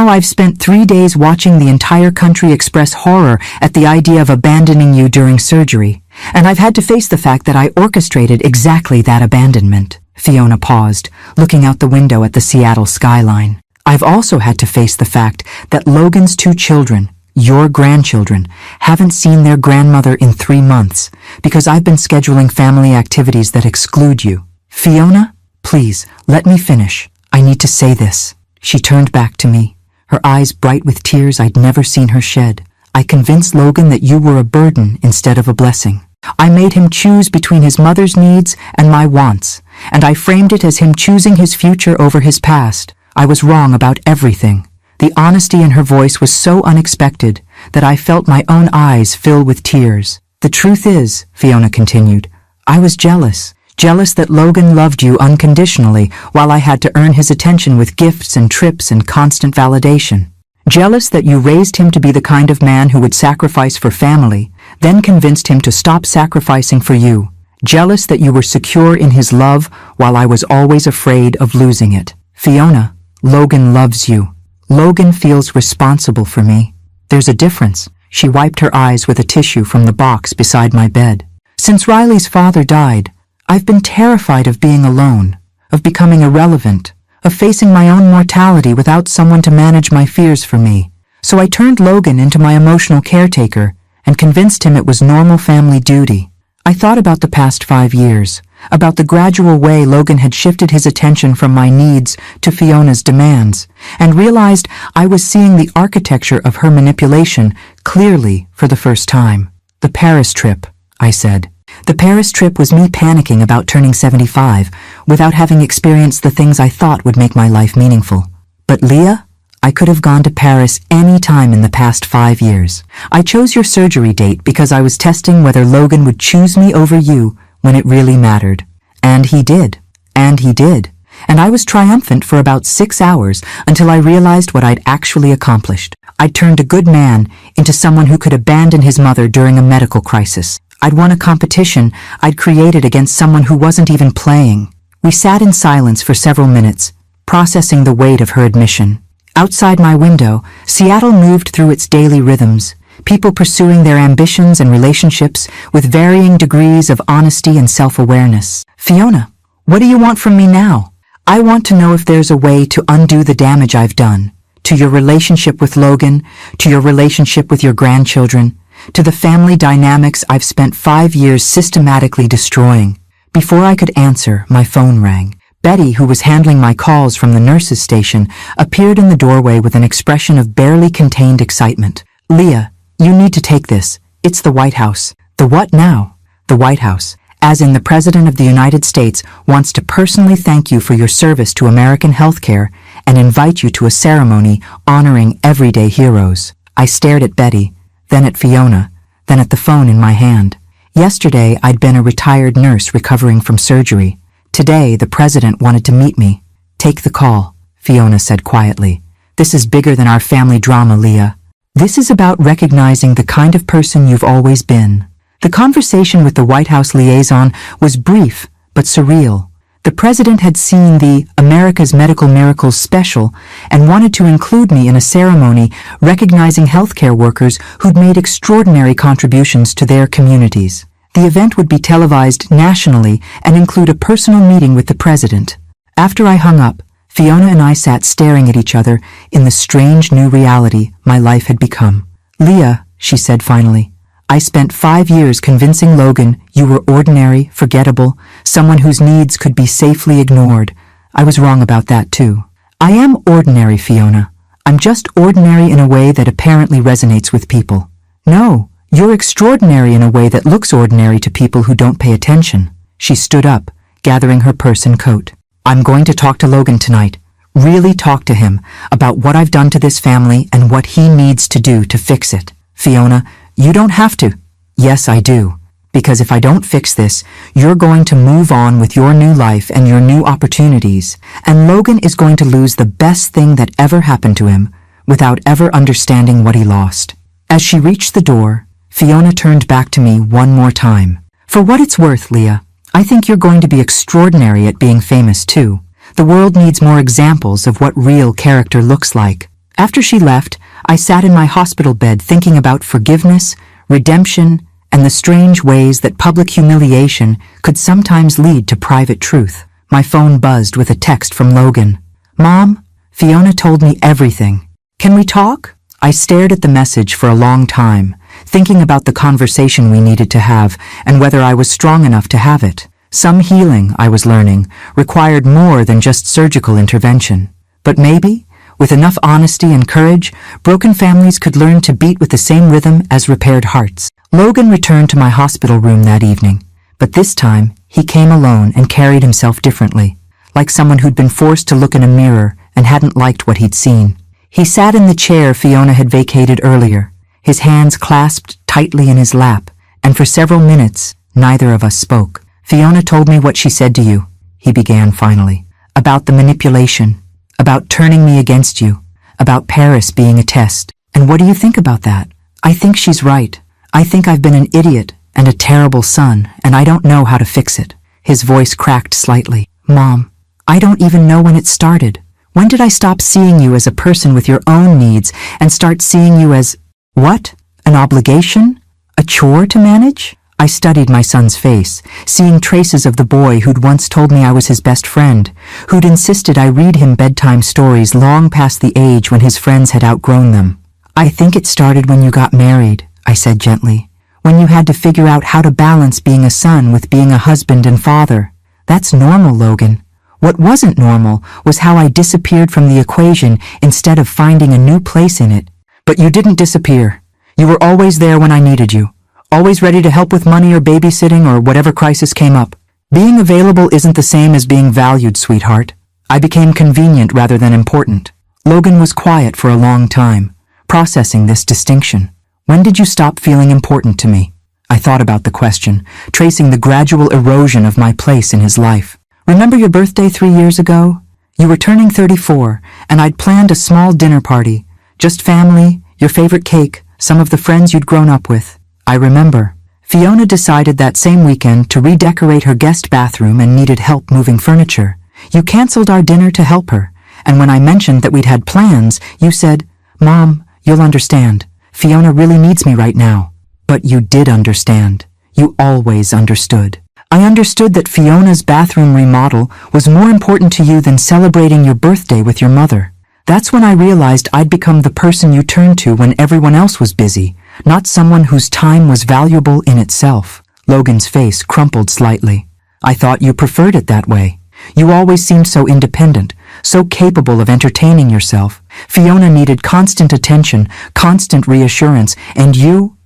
I've spent 3 days watching the entire country express horror at the idea of abandoning you during surgery, and I've had to face the fact that I orchestrated exactly that abandonment." Fiona paused, looking out the window at the Seattle skyline. "I've also had to face the fact that Logan's 2 children, your grandchildren, haven't seen their grandmother in 3 months because I've been scheduling family activities that exclude you. Fiona, please, let me finish. I need to say this." She turned back to me, her eyes bright with tears I'd never seen her shed. "I convinced Logan that you were a burden instead of a blessing. I made him choose between his mother's needs and my wants, and I framed it as him choosing his future over his past. I was wrong about everything." The honesty in her voice was so unexpected that I felt my own eyes fill with tears. "The truth is," Fiona continued, "I was jealous. Jealous that Logan loved you unconditionally while I had to earn his attention with gifts and trips and constant validation. Jealous that you raised him to be the kind of man who would sacrifice for family, then convinced him to stop sacrificing for you. Jealous that you were secure in his love while I was always afraid of losing it. Fiona, Logan loves you. Logan feels responsible for me. There's a difference." She wiped her eyes with a tissue from the box beside my bed. "Since Riley's father died, I've been terrified of being alone, of becoming irrelevant, of facing my own mortality without someone to manage my fears for me. So I turned Logan into my emotional caretaker and convinced him it was normal family duty. I thought about the past 5 years, about the gradual way Logan had shifted his attention from my needs to Fiona's demands, and realized I was seeing the architecture of her manipulation clearly for the first time. "The Paris trip," I said. "The Paris trip was me panicking about turning 75 without having experienced the things I thought would make my life meaningful. But Leah, I could have gone to Paris any time in the past 5 years. I chose your surgery date because I was testing whether Logan would choose me over you when it really mattered. And he did. And he did. And I was triumphant for about 6 hours until I realized what I'd actually accomplished. I'd turned a good man into someone who could abandon his mother during a medical crisis. I'd won a competition I'd created against someone who wasn't even playing. We sat in silence for several minutes, processing the weight of her admission. Outside my window, Seattle moved through its daily rhythms, people pursuing their ambitions and relationships with varying degrees of honesty and self-awareness. Fiona, what do you want from me now? I want to know if there's a way to undo the damage I've done, to your relationship with Logan, to your relationship with your grandchildren, to the family dynamics I've spent 5 years systematically destroying. Before I could answer, my phone rang. Betty, who was handling my calls from the nurse's station, appeared in the doorway with an expression of barely contained excitement. Leah, you need to take this. It's the White House. The what now? The White House. As in, the President of the United States wants to personally thank you for your service to American healthcare and invite you to a ceremony honoring everyday heroes. I stared at Betty, then at Fiona, then at the phone in my hand. Yesterday, I'd been a retired nurse recovering from surgery. Today, the President wanted to meet me. Take the call, Fiona said quietly. This is bigger than our family drama, Leah. This is about recognizing the kind of person you've always been. The conversation with the White House liaison was brief, but surreal. The President had seen the America's Medical Miracles special and wanted to include me in a ceremony recognizing healthcare workers who'd made extraordinary contributions to their communities. The event would be televised nationally and include a personal meeting with the President. After I hung up, Fiona and I sat staring at each other in the strange new reality my life had become. Leah, she said finally, I spent 5 years convincing Logan you were ordinary, forgettable, someone whose needs could be safely ignored. I was wrong about that too. I am ordinary, Fiona. I'm just ordinary in a way that apparently resonates with people. No. You're extraordinary in a way that looks ordinary to people who don't pay attention. She stood up, gathering her purse and coat. I'm going to talk to Logan tonight. Really talk to him about what I've done to this family and what he needs to do to fix it. Fiona, you don't have to. Yes, I do. Because if I don't fix this, you're going to move on with your new life and your new opportunities, and Logan is going to lose the best thing that ever happened to him without ever understanding what he lost. As she reached the door, Fiona turned back to me one more time. For what it's worth, Leah, I think you're going to be extraordinary at being famous too. The world needs more examples of what real character looks like. After she left, I sat in my hospital bed thinking about forgiveness, redemption, and the strange ways that public humiliation could sometimes lead to private truth. My phone buzzed with a text from Logan. Mom, Fiona told me everything. Can we talk? I stared at the message for a long time, thinking about the conversation we needed to have and whether I was strong enough to have it. Some healing, I was learning, required more than just surgical intervention. But maybe, with enough honesty and courage, broken families could learn to beat with the same rhythm as repaired hearts. Logan returned to my hospital room that evening, but this time he came alone and carried himself differently, like someone who'd been forced to look in a mirror and hadn't liked what he'd seen. He sat in the chair Fiona had vacated earlier, his hands clasped tightly in his lap, and for several minutes, neither of us spoke. Fiona told me what she said to you, he began finally, about the manipulation, about turning me against you, about Paris being a test. And what do you think about that? I think she's right. I think I've been an idiot and a terrible son, and I don't know how to fix it. His voice cracked slightly. Mom, I don't even know when it started. When did I stop seeing you as a person with your own needs and start seeing you as, what? An obligation? A chore to manage? I studied my son's face, seeing traces of the boy who'd once told me I was his best friend, who'd insisted I read him bedtime stories long past the age when his friends had outgrown them. I think it started when you got married, I said gently, when you had to figure out how to balance being a son with being a husband and father. That's normal, Logan. What wasn't normal was how I disappeared from the equation instead of finding a new place in it. But you didn't disappear. You were always there when I needed you, always ready to help with money or babysitting or whatever crisis came up. Being available isn't the same as being valued, sweetheart. I became convenient rather than important. Logan was quiet for a long time, processing this distinction. When did you stop feeling important to me? I thought about the question, tracing the gradual erosion of my place in his life. Remember your birthday 3 years ago? You were turning 34, and I'd planned a small dinner party. Just family, your favorite cake, some of the friends you'd grown up with. I remember. Fiona decided that same weekend to redecorate her guest bathroom and needed help moving furniture. You canceled our dinner to help her, and when I mentioned that we'd had plans, you said, "Mom, you'll understand. Fiona really needs me right now." But you did understand. You always understood. I understood that Fiona's bathroom remodel was more important to you than celebrating your birthday with your mother. That's when I realized I'd become the person you turned to when everyone else was busy, not someone whose time was valuable in itself. Logan's face crumpled slightly. I thought you preferred it that way. You always seemed so independent, so capable of entertaining yourself. Fiona needed constant attention, constant reassurance, and you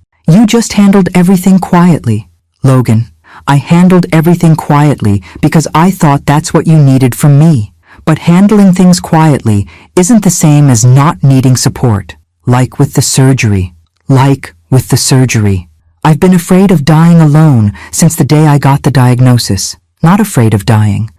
just handled everything quietly. Logan, I handled everything quietly because I thought that's what you needed from me. But handling things quietly isn't the same as not needing support. Like with the surgery. I've been afraid of dying alone since the day I got the diagnosis. Not afraid of dying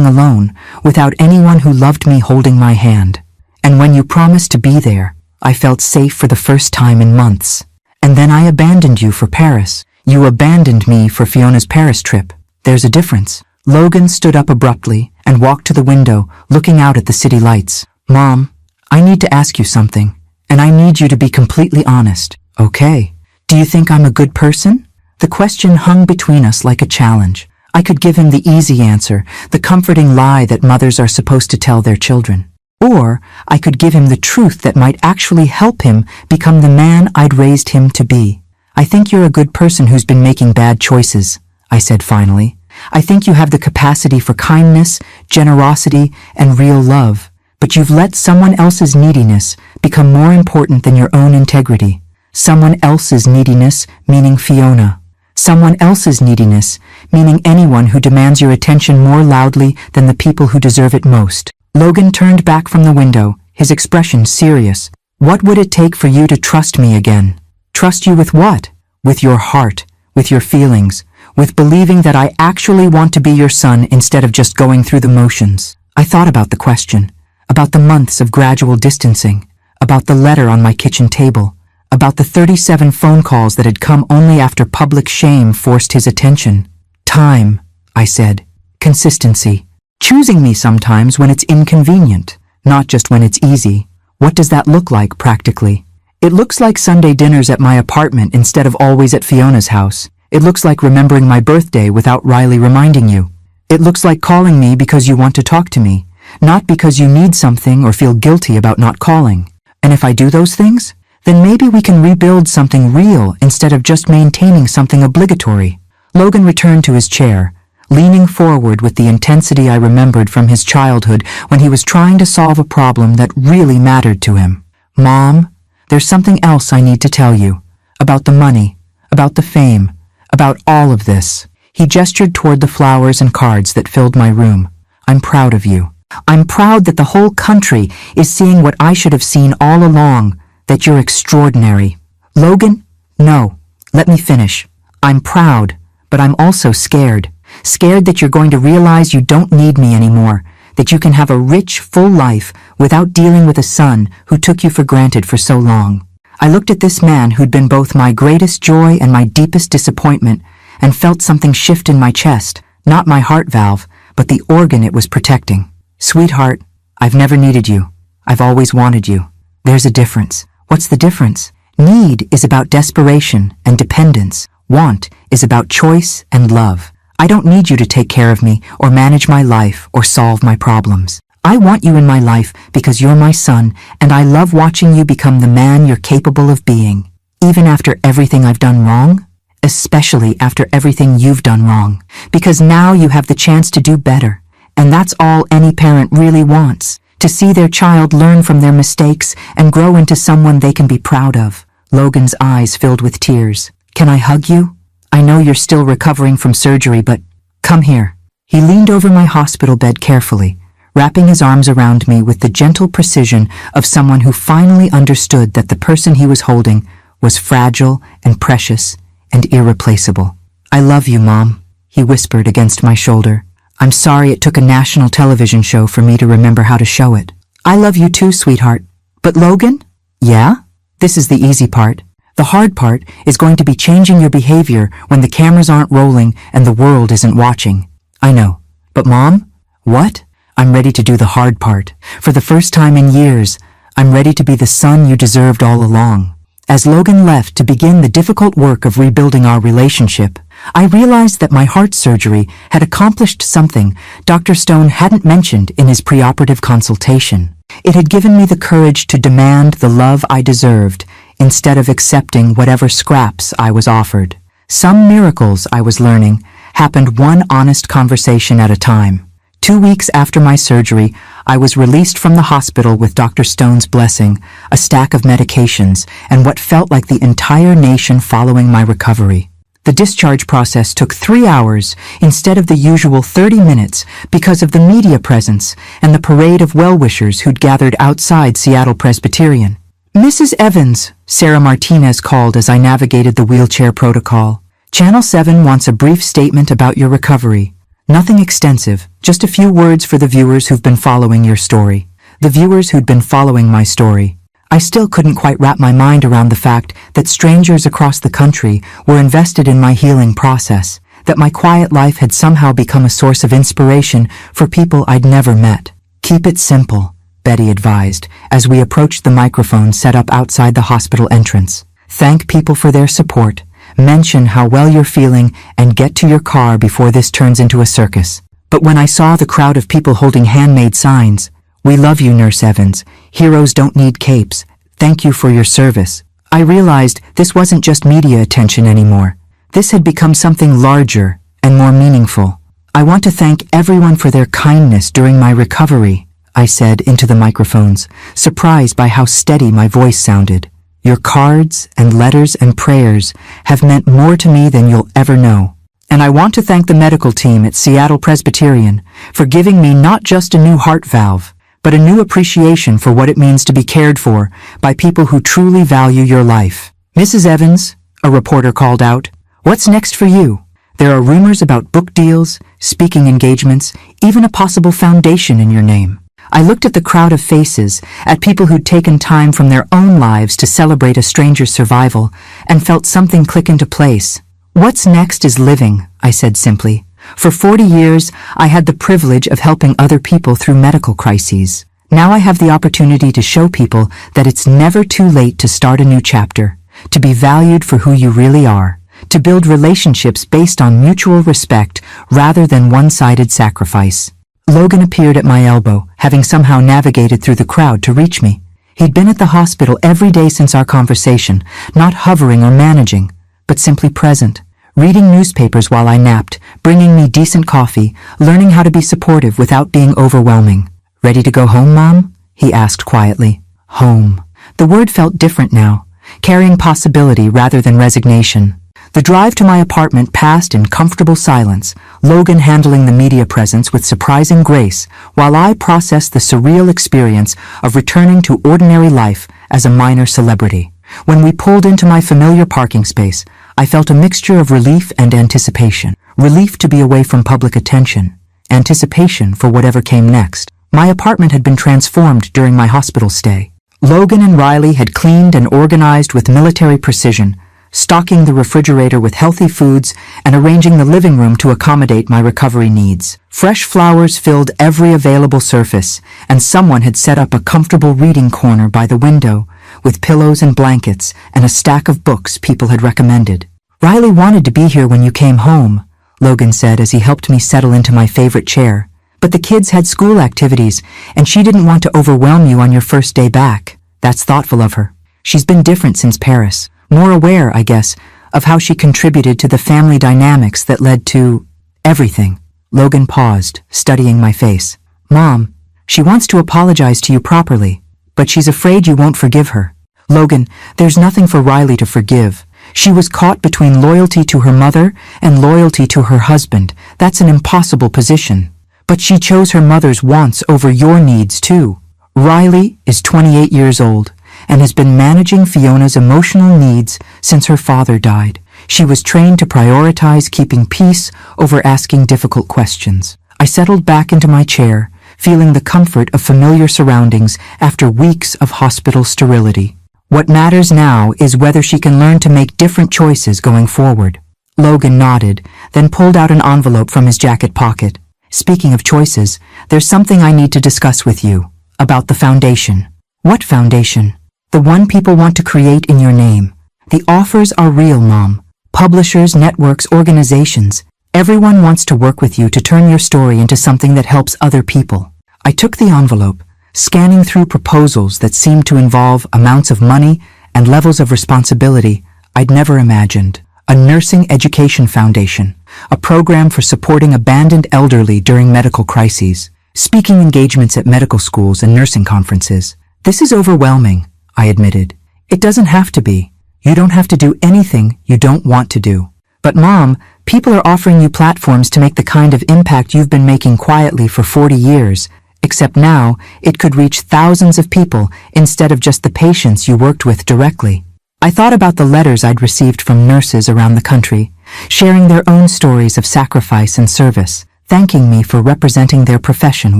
alone, without anyone who loved me holding my hand. And when you promised to be there, I felt safe for the first time in months. And then I abandoned you for Paris. You abandoned me for Fiona's Paris trip. There's a difference. Logan stood up abruptly and walked to the window, looking out at the city lights. Mom, I need to ask you something, and I need you to be completely honest. Okay. Do you think I'm a good person? The question hung between us like a challenge. I could give him the easy answer, the comforting lie that mothers are supposed to tell their children. Or I could give him the truth that might actually help him become the man I'd raised him to be. I think you're a good person who's been making bad choices, I said finally. I think you have the capacity for kindness, generosity, and real love, but you've let someone else's neediness become more important than your own integrity. Someone else's neediness, meaning Fiona. Someone else's neediness, meaning anyone who demands your attention more loudly than the people who deserve it most. Logan turned back from the window, his expression serious. What would it take for you to trust me again? Trust you with what? With your heart, with your feelings, with believing that I actually want to be your son instead of just going through the motions. I thought about the question, about the months of gradual distancing, about the letter on my kitchen table, about the 37 phone calls that had come only after public shame forced his attention. Time, I said. Consistency. Choosing me sometimes when it's inconvenient, not just when it's easy. What does that look like practically? It looks like Sunday dinners at my apartment instead of always at Fiona's house. It looks like remembering my birthday without Riley reminding you. It looks like calling me because you want to talk to me, not because you need something or feel guilty about not calling. And if I do those things, then maybe we can rebuild something real instead of just maintaining something obligatory. Logan returned to his chair, leaning forward with the intensity I remembered from his childhood when he was trying to solve a problem that really mattered to him. Mom, there's something else I need to tell you. About the money, about the fame, about all of this. He gestured toward the flowers and cards that filled my room. I'm proud of you. I'm proud that the whole country is seeing what I should have seen all along, that you're extraordinary. Logan, no, let me finish. I'm proud, but I'm also scared. Scared that you're going to realize you don't need me anymore, that you can have a rich, full life without dealing with a son who took you for granted for so long. I looked at this man who'd been both my greatest joy and my deepest disappointment and felt something shift in my chest, not my heart valve, but the organ it was protecting. Sweetheart, I've never needed you. I've always wanted you. There's a difference. What's the difference? Need is about desperation and dependence. Want is about choice and love. I don't need you to take care of me or manage my life or solve my problems. I want you in my life because you're my son, and I love watching you become the man you're capable of being, even after everything I've done wrong, especially after everything you've done wrong, because now you have the chance to do better, and that's all any parent really wants, to see their child learn from their mistakes and grow into someone they can be proud of. Logan's eyes filled with tears. Can I hug you? I know you're still recovering from surgery, but come here. He leaned over my hospital bed carefully, wrapping his arms around me with the gentle precision of someone who finally understood that the person he was holding was fragile and precious and irreplaceable. "I love you, Mom," he whispered against my shoulder. "I'm sorry it took a national television show for me to remember how to show it." "I love you too, sweetheart. But Logan?" "Yeah? This is the easy part. The hard part is going to be changing your behavior when the cameras aren't rolling and the world isn't watching." "I know. But Mom?" "What?" "I'm ready to do the hard part. For the first time in years, I'm ready to be the son you deserved all along." As Logan left to begin the difficult work of rebuilding our relationship, I realized that my heart surgery had accomplished something Dr. Stone hadn't mentioned in his preoperative consultation. It had given me the courage to demand the love I deserved instead of accepting whatever scraps I was offered. Some miracles, I was learning, happened one honest conversation at a time. 2 weeks after my surgery, I was released from the hospital with Dr. Stone's blessing, a stack of medications, and what felt like the entire nation following my recovery. The discharge process took 3 hours instead of the usual 30 minutes because of the media presence and the parade of well-wishers who'd gathered outside Seattle Presbyterian. "Mrs. Evans," Sarah Martinez called as I navigated the wheelchair protocol. "Channel 7 wants a brief statement about your recovery. Nothing extensive, just a few words for the viewers who've been following your story." The viewers who'd been following my story. I still couldn't quite wrap my mind around the fact that strangers across the country were invested in my healing process, that my quiet life had somehow become a source of inspiration for people I'd never met. "Keep it simple," Betty advised, as we approached the microphone set up outside the hospital entrance. "Thank people for their support. Mention how well you're feeling and get to your car before this turns into a circus." But when I saw the crowd of people holding handmade signs, "We love you, Nurse Evans. Heroes don't need capes. Thank you for your service," I realized this wasn't just media attention anymore. This had become something larger and more meaningful. "I want to thank everyone for their kindness during my recovery," I said into the microphones, surprised by how steady my voice sounded. "Your cards and letters and prayers have meant more to me than you'll ever know. And I want to thank the medical team at Seattle Presbyterian for giving me not just a new heart valve, but a new appreciation for what it means to be cared for by people who truly value your life." "Mrs. Evans," a reporter called out, "what's next for you? There are rumors about book deals, speaking engagements, even a possible foundation in your name." I looked at the crowd of faces, at people who'd taken time from their own lives to celebrate a stranger's survival, and felt something click into place. "What's next is living," I said simply. For 40 years, I had the privilege of helping other people through medical crises. Now I have the opportunity to show people that it's never too late to start a new chapter, to be valued for who you really are, to build relationships based on mutual respect rather than one-sided sacrifice. Logan appeared at my elbow, having somehow navigated through the crowd to reach me. He'd been at the hospital every day since our conversation, not hovering or managing, but simply present, reading newspapers while I napped, bringing me decent coffee, learning how to be supportive without being overwhelming. "Ready to go home, Mom?" he asked quietly. Home. The word felt different now, carrying possibility rather than resignation. The drive to my apartment passed in comfortable silence, Logan handling the media presence with surprising grace, while I processed the surreal experience of returning to ordinary life as a minor celebrity. When we pulled into my familiar parking space, I felt a mixture of relief and anticipation. Relief to be away from public attention, anticipation for whatever came next. My apartment had been transformed during my hospital stay. Logan and Riley had cleaned and organized with military precision, stocking the refrigerator with healthy foods and arranging the living room to accommodate my recovery needs. Fresh flowers filled every available surface, and someone had set up a comfortable reading corner by the window with pillows and blankets and a stack of books people had recommended. "Riley wanted to be here when you came home," Logan said as he helped me settle into my favorite chair. "But the kids had school activities, and she didn't want to overwhelm you on your first day back." That's thoughtful of her. She's been different since Paris. More aware, I guess, of how she contributed to the family dynamics that led to everything. Logan paused, studying my face. "Mom, she wants to apologize to you properly, but she's afraid you won't forgive her." "Logan, there's nothing for Riley to forgive. She was caught between loyalty to her mother and loyalty to her husband. That's an impossible position. But she chose her mother's wants over your needs too. Riley is 28 years old and has been managing Fiona's emotional needs since her father died. She was trained to prioritize keeping peace over asking difficult questions. I settled back into my chair, feeling the comfort of familiar surroundings after weeks of hospital sterility. What matters now is whether she can learn to make different choices going forward. Logan nodded, then pulled out an envelope from his jacket pocket. Speaking of choices, there's something I need to discuss with you. About the foundation. What foundation? The one people want to create in your name. The offers are real, Mom. Publishers, networks, organizations. Everyone wants to work with you to turn your story into something that helps other people. I took the envelope, scanning through proposals that seemed to involve amounts of money and levels of responsibility I'd never imagined. A nursing education foundation, a program for supporting abandoned elderly during medical crises, speaking engagements at medical schools and nursing conferences. This is overwhelming, I admitted. It doesn't have to be. You don't have to do anything you don't want to do. But Mom, people are offering you platforms to make the kind of impact you've been making quietly for 40 years, except now it could reach thousands of people instead of just the patients you worked with directly. I thought about the letters I'd received from nurses around the country, sharing their own stories of sacrifice and service, thanking me for representing their profession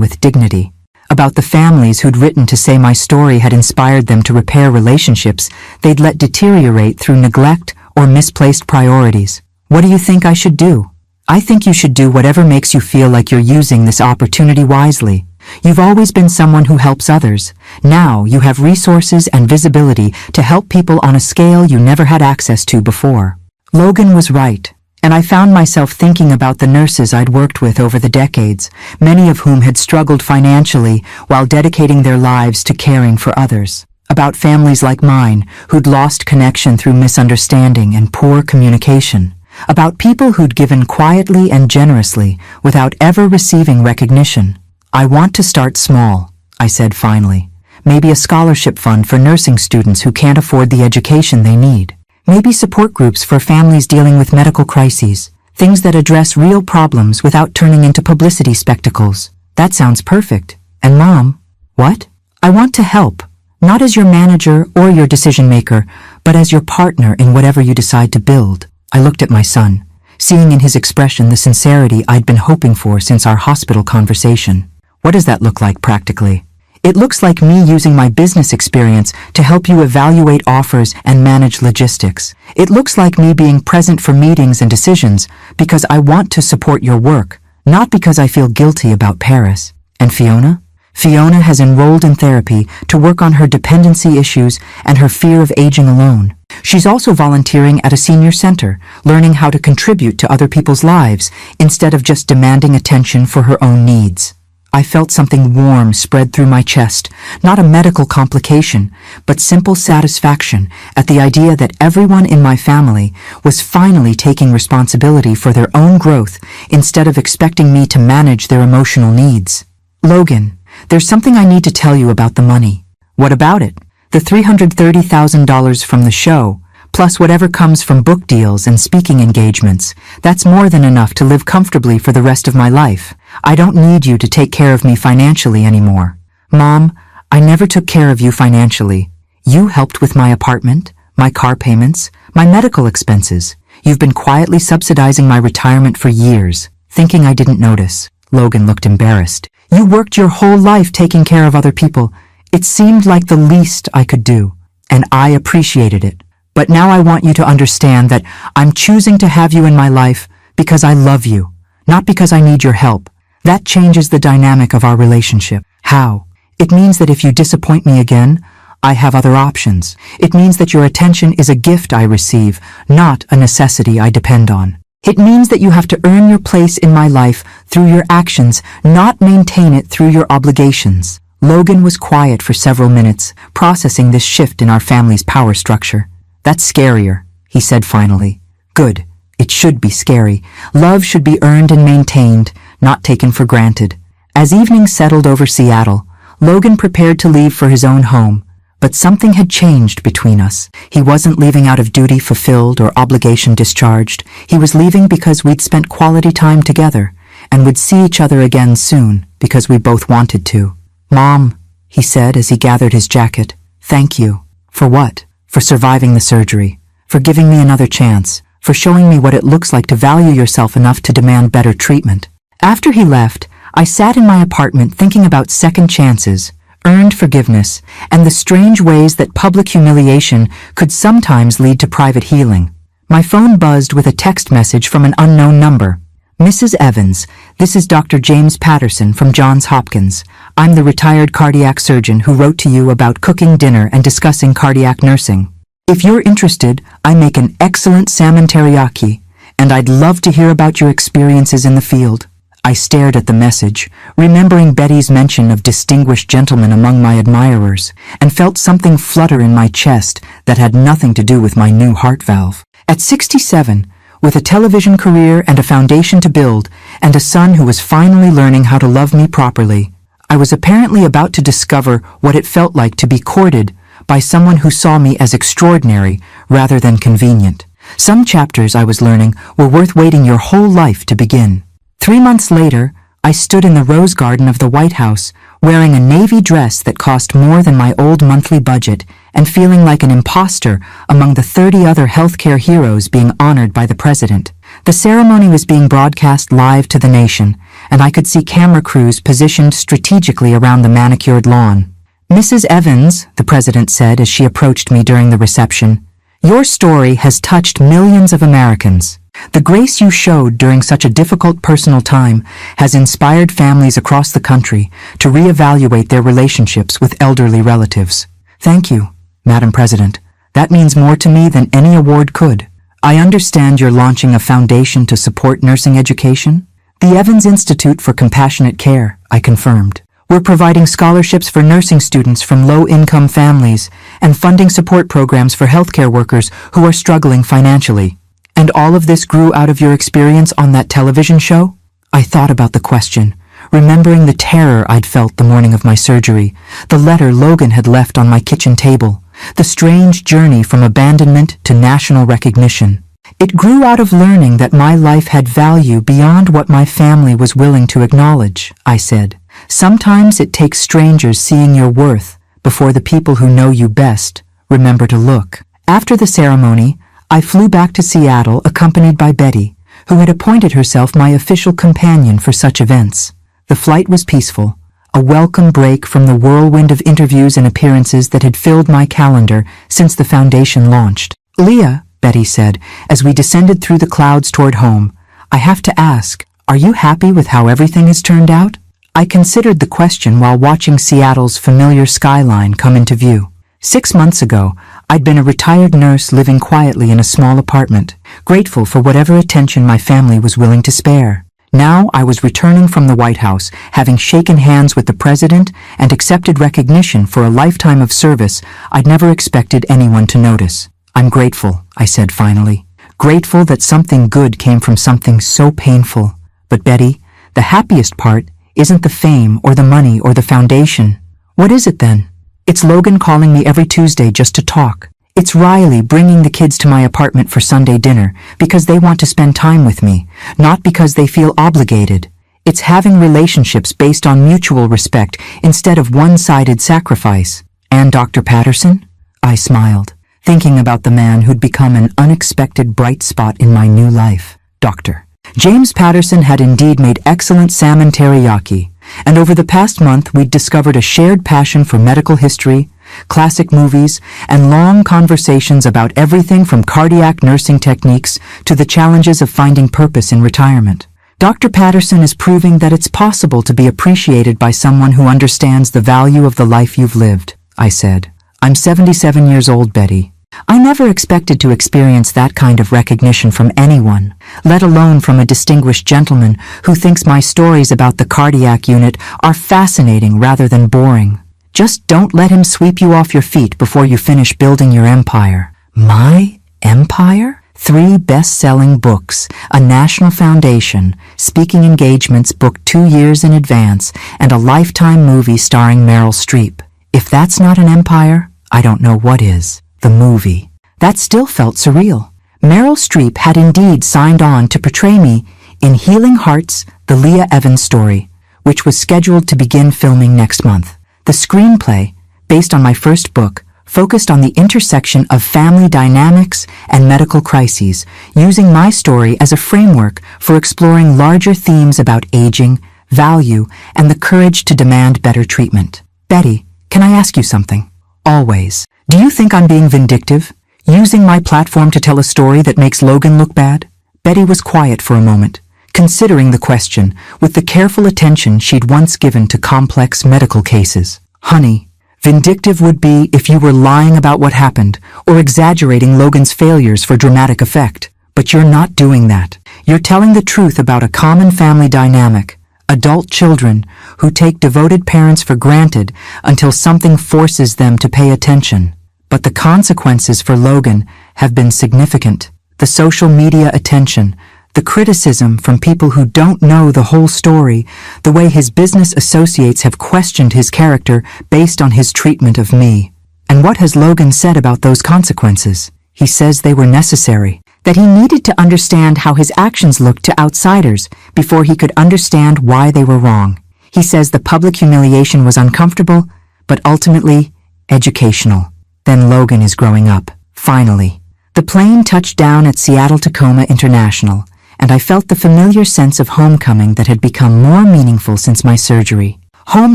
with dignity. About the families who'd written to say my story had inspired them to repair relationships they'd let deteriorate through neglect or misplaced priorities. What do you think I should do? I think you should do whatever makes you feel like you're using this opportunity wisely. You've always been someone who helps others. Now you have resources and visibility to help people on a scale you never had access to before. Logan was right, and I found myself thinking about the nurses I'd worked with over the decades, many of whom had struggled financially while dedicating their lives to caring for others. About families like mine who'd lost connection through misunderstanding and poor communication. About people who'd given quietly and generously without ever receiving recognition. I want to start small, I said finally. Maybe a scholarship fund for nursing students who can't afford the education they need. Maybe support groups for families dealing with medical crises. Things that address real problems without turning into publicity spectacles. That sounds perfect. And Mom? What? I want to help. Not as your manager or your decision maker, but as your partner in whatever you decide to build. I looked at my son, seeing in his expression the sincerity I'd been hoping for since our hospital conversation. What does that look like practically? It looks like me using my business experience to help you evaluate offers and manage logistics. It looks like me being present for meetings and decisions because I want to support your work, not because I feel guilty about Paris. And Fiona? Fiona has enrolled in therapy to work on her dependency issues and her fear of aging alone. She's also volunteering at a senior center, learning how to contribute to other people's lives instead of just demanding attention for her own needs. I felt something warm spread through my chest, not a medical complication, but simple satisfaction at the idea that everyone in my family was finally taking responsibility for their own growth instead of expecting me to manage their emotional needs. Logan, there's something I need to tell you about the money. What about it? The $330,000 from the show, plus whatever comes from book deals and speaking engagements. That's more than enough to live comfortably for the rest of my life. I don't need you to take care of me financially anymore. Mom, I never took care of you financially. You helped with my apartment, my car payments, my medical expenses. You've been quietly subsidizing my retirement for years, thinking I didn't notice. Logan looked embarrassed. You worked your whole life taking care of other people. It seemed like the least I could do, and I appreciated it. But now I want you to understand that I'm choosing to have you in my life because I love you, not because I need your help. That changes the dynamic of our relationship. How? It means that if you disappoint me again, I have other options. It means that your attention is a gift I receive, not a necessity I depend on. It means that you have to earn your place in my life through your actions, not maintain it through your obligations. Logan was quiet for several minutes, processing this shift in our family's power structure. That's scarier, he said finally. Good. It should be scary. Love should be earned and maintained, not taken for granted. As evening settled over Seattle, Logan prepared to leave for his own home, but something had changed between us. He wasn't leaving out of duty fulfilled or obligation discharged. He was leaving because we'd spent quality time together, and would see each other again soon because we both wanted to. "Mom," he said as he gathered his jacket, "thank you." "For what?" "For surviving the surgery, for giving me another chance, for showing me what it looks like to value yourself enough to demand better treatment." After he left, I sat in my apartment thinking about second chances, earned forgiveness, and the strange ways that public humiliation could sometimes lead to private healing. My phone buzzed with a text message from an unknown number. "Mrs. Evans, this is Dr. James Patterson from Johns Hopkins. I'm the retired cardiac surgeon who wrote to you about cooking dinner and discussing cardiac nursing. If you're interested, I make an excellent salmon teriyaki, and I'd love to hear about your experiences in the field." I stared at the message, remembering Betty's mention of distinguished gentlemen among my admirers, and felt something flutter in my chest that had nothing to do with my new heart valve. At 67, with a television career and a foundation to build, and a son who was finally learning how to love me properly, I was apparently about to discover what it felt like to be courted by someone who saw me as extraordinary rather than convenient. Some chapters, I was learning, were worth waiting your whole life to begin. 3 months later, I stood in the rose garden of the White House, wearing a navy dress that cost more than my old monthly budget and feeling like an imposter among the 30 other healthcare heroes being honored by the president. The ceremony was being broadcast live to the nation, and I could see camera crews positioned strategically around the manicured lawn. "Mrs. Evans," the president said as she approached me during the reception, "your story has touched millions of Americans. The grace you showed during such a difficult personal time has inspired families across the country to reevaluate their relationships with elderly relatives." "Thank you, Madam President. That means more to me than any award could. I understand you're launching a foundation to support nursing education?" "The Evans Institute for Compassionate Care," I confirmed. "We're providing scholarships for nursing students from low-income families and funding support programs for healthcare workers who are struggling financially." "And all of this grew out of your experience on that television show?" I thought about the question, remembering the terror I'd felt the morning of my surgery, the letter Logan had left on my kitchen table, the strange journey from abandonment to national recognition. "It grew out of learning that my life had value beyond what my family was willing to acknowledge," I said. "Sometimes it takes strangers seeing your worth before the people who know you best remember to look." After the ceremony, I flew back to Seattle accompanied by Betty, who had appointed herself my official companion for such events. The flight was peaceful, a welcome break from the whirlwind of interviews and appearances that had filled my calendar since the foundation launched. "Leah," Betty said, as we descended through the clouds toward home, "I have to ask, are you happy with how everything has turned out?" I considered the question while watching Seattle's familiar skyline come into view. 6 months ago, I'd been a retired nurse living quietly in a small apartment, grateful for whatever attention my family was willing to spare. Now I was returning from the White House, having shaken hands with the president and accepted recognition for a lifetime of service I'd never expected anyone to notice. "I'm grateful," I said finally. "Grateful that something good came from something so painful. But Betty, the happiest part isn't the fame or the money or the foundation. What is it then? It's Logan calling me every Tuesday just to talk. It's Riley bringing the kids to my apartment for Sunday dinner because they want to spend time with me, not because they feel obligated. It's having relationships based on mutual respect instead of one-sided sacrifice." "And Dr. Patterson?" I smiled, thinking about the man who'd become an unexpected bright spot in my new life. Dr. James Patterson had indeed made excellent salmon teriyaki, and over the past month we'd discovered a shared passion for medical history, classic movies, and long conversations about everything from cardiac nursing techniques to the challenges of finding purpose in retirement. Dr. Patterson is proving that it's possible to be appreciated by someone who understands the value of the life you've lived, I said. "I'm 77 years old, Betty. I never expected to experience that kind of recognition from anyone, let alone from a distinguished gentleman who thinks my stories about the cardiac unit are fascinating rather than boring. Just don't let him sweep you off your feet before you finish building your empire." My empire? 3 best-selling books, a national foundation, speaking engagements booked 2 years in advance, and a Lifetime movie starring Meryl Streep. If that's not an empire, I don't know what is. The movie. That still felt surreal. Meryl Streep had indeed signed on to portray me in Healing Hearts, the Leah Evans story, which was scheduled to begin filming next month. The screenplay, based on my first book, focused on the intersection of family dynamics and medical crises, using my story as a framework for exploring larger themes about aging, value, and the courage to demand better treatment. Betty, can I ask you something? Always. Do you think I'm being vindictive? Using my platform to tell a story that makes Logan look bad? Betty was quiet for a moment, considering the question with the careful attention she'd once given to complex medical cases. Honey, vindictive would be if you were lying about what happened or exaggerating Logan's failures for dramatic effect. But you're not doing that. You're telling the truth about a common family dynamic, adult children who take devoted parents for granted until something forces them to pay attention. But the consequences for Logan have been significant. The social media attention, the criticism from people who don't know the whole story, the way his business associates have questioned his character based on his treatment of me. And what has Logan said about those consequences? He says they were necessary, that he needed to understand how his actions looked to outsiders before he could understand why they were wrong. He says the public humiliation was uncomfortable, but ultimately educational. Then Logan is growing up, finally. The plane touched down at Seattle-Tacoma International, and I felt the familiar sense of homecoming that had become more meaningful since my surgery. Home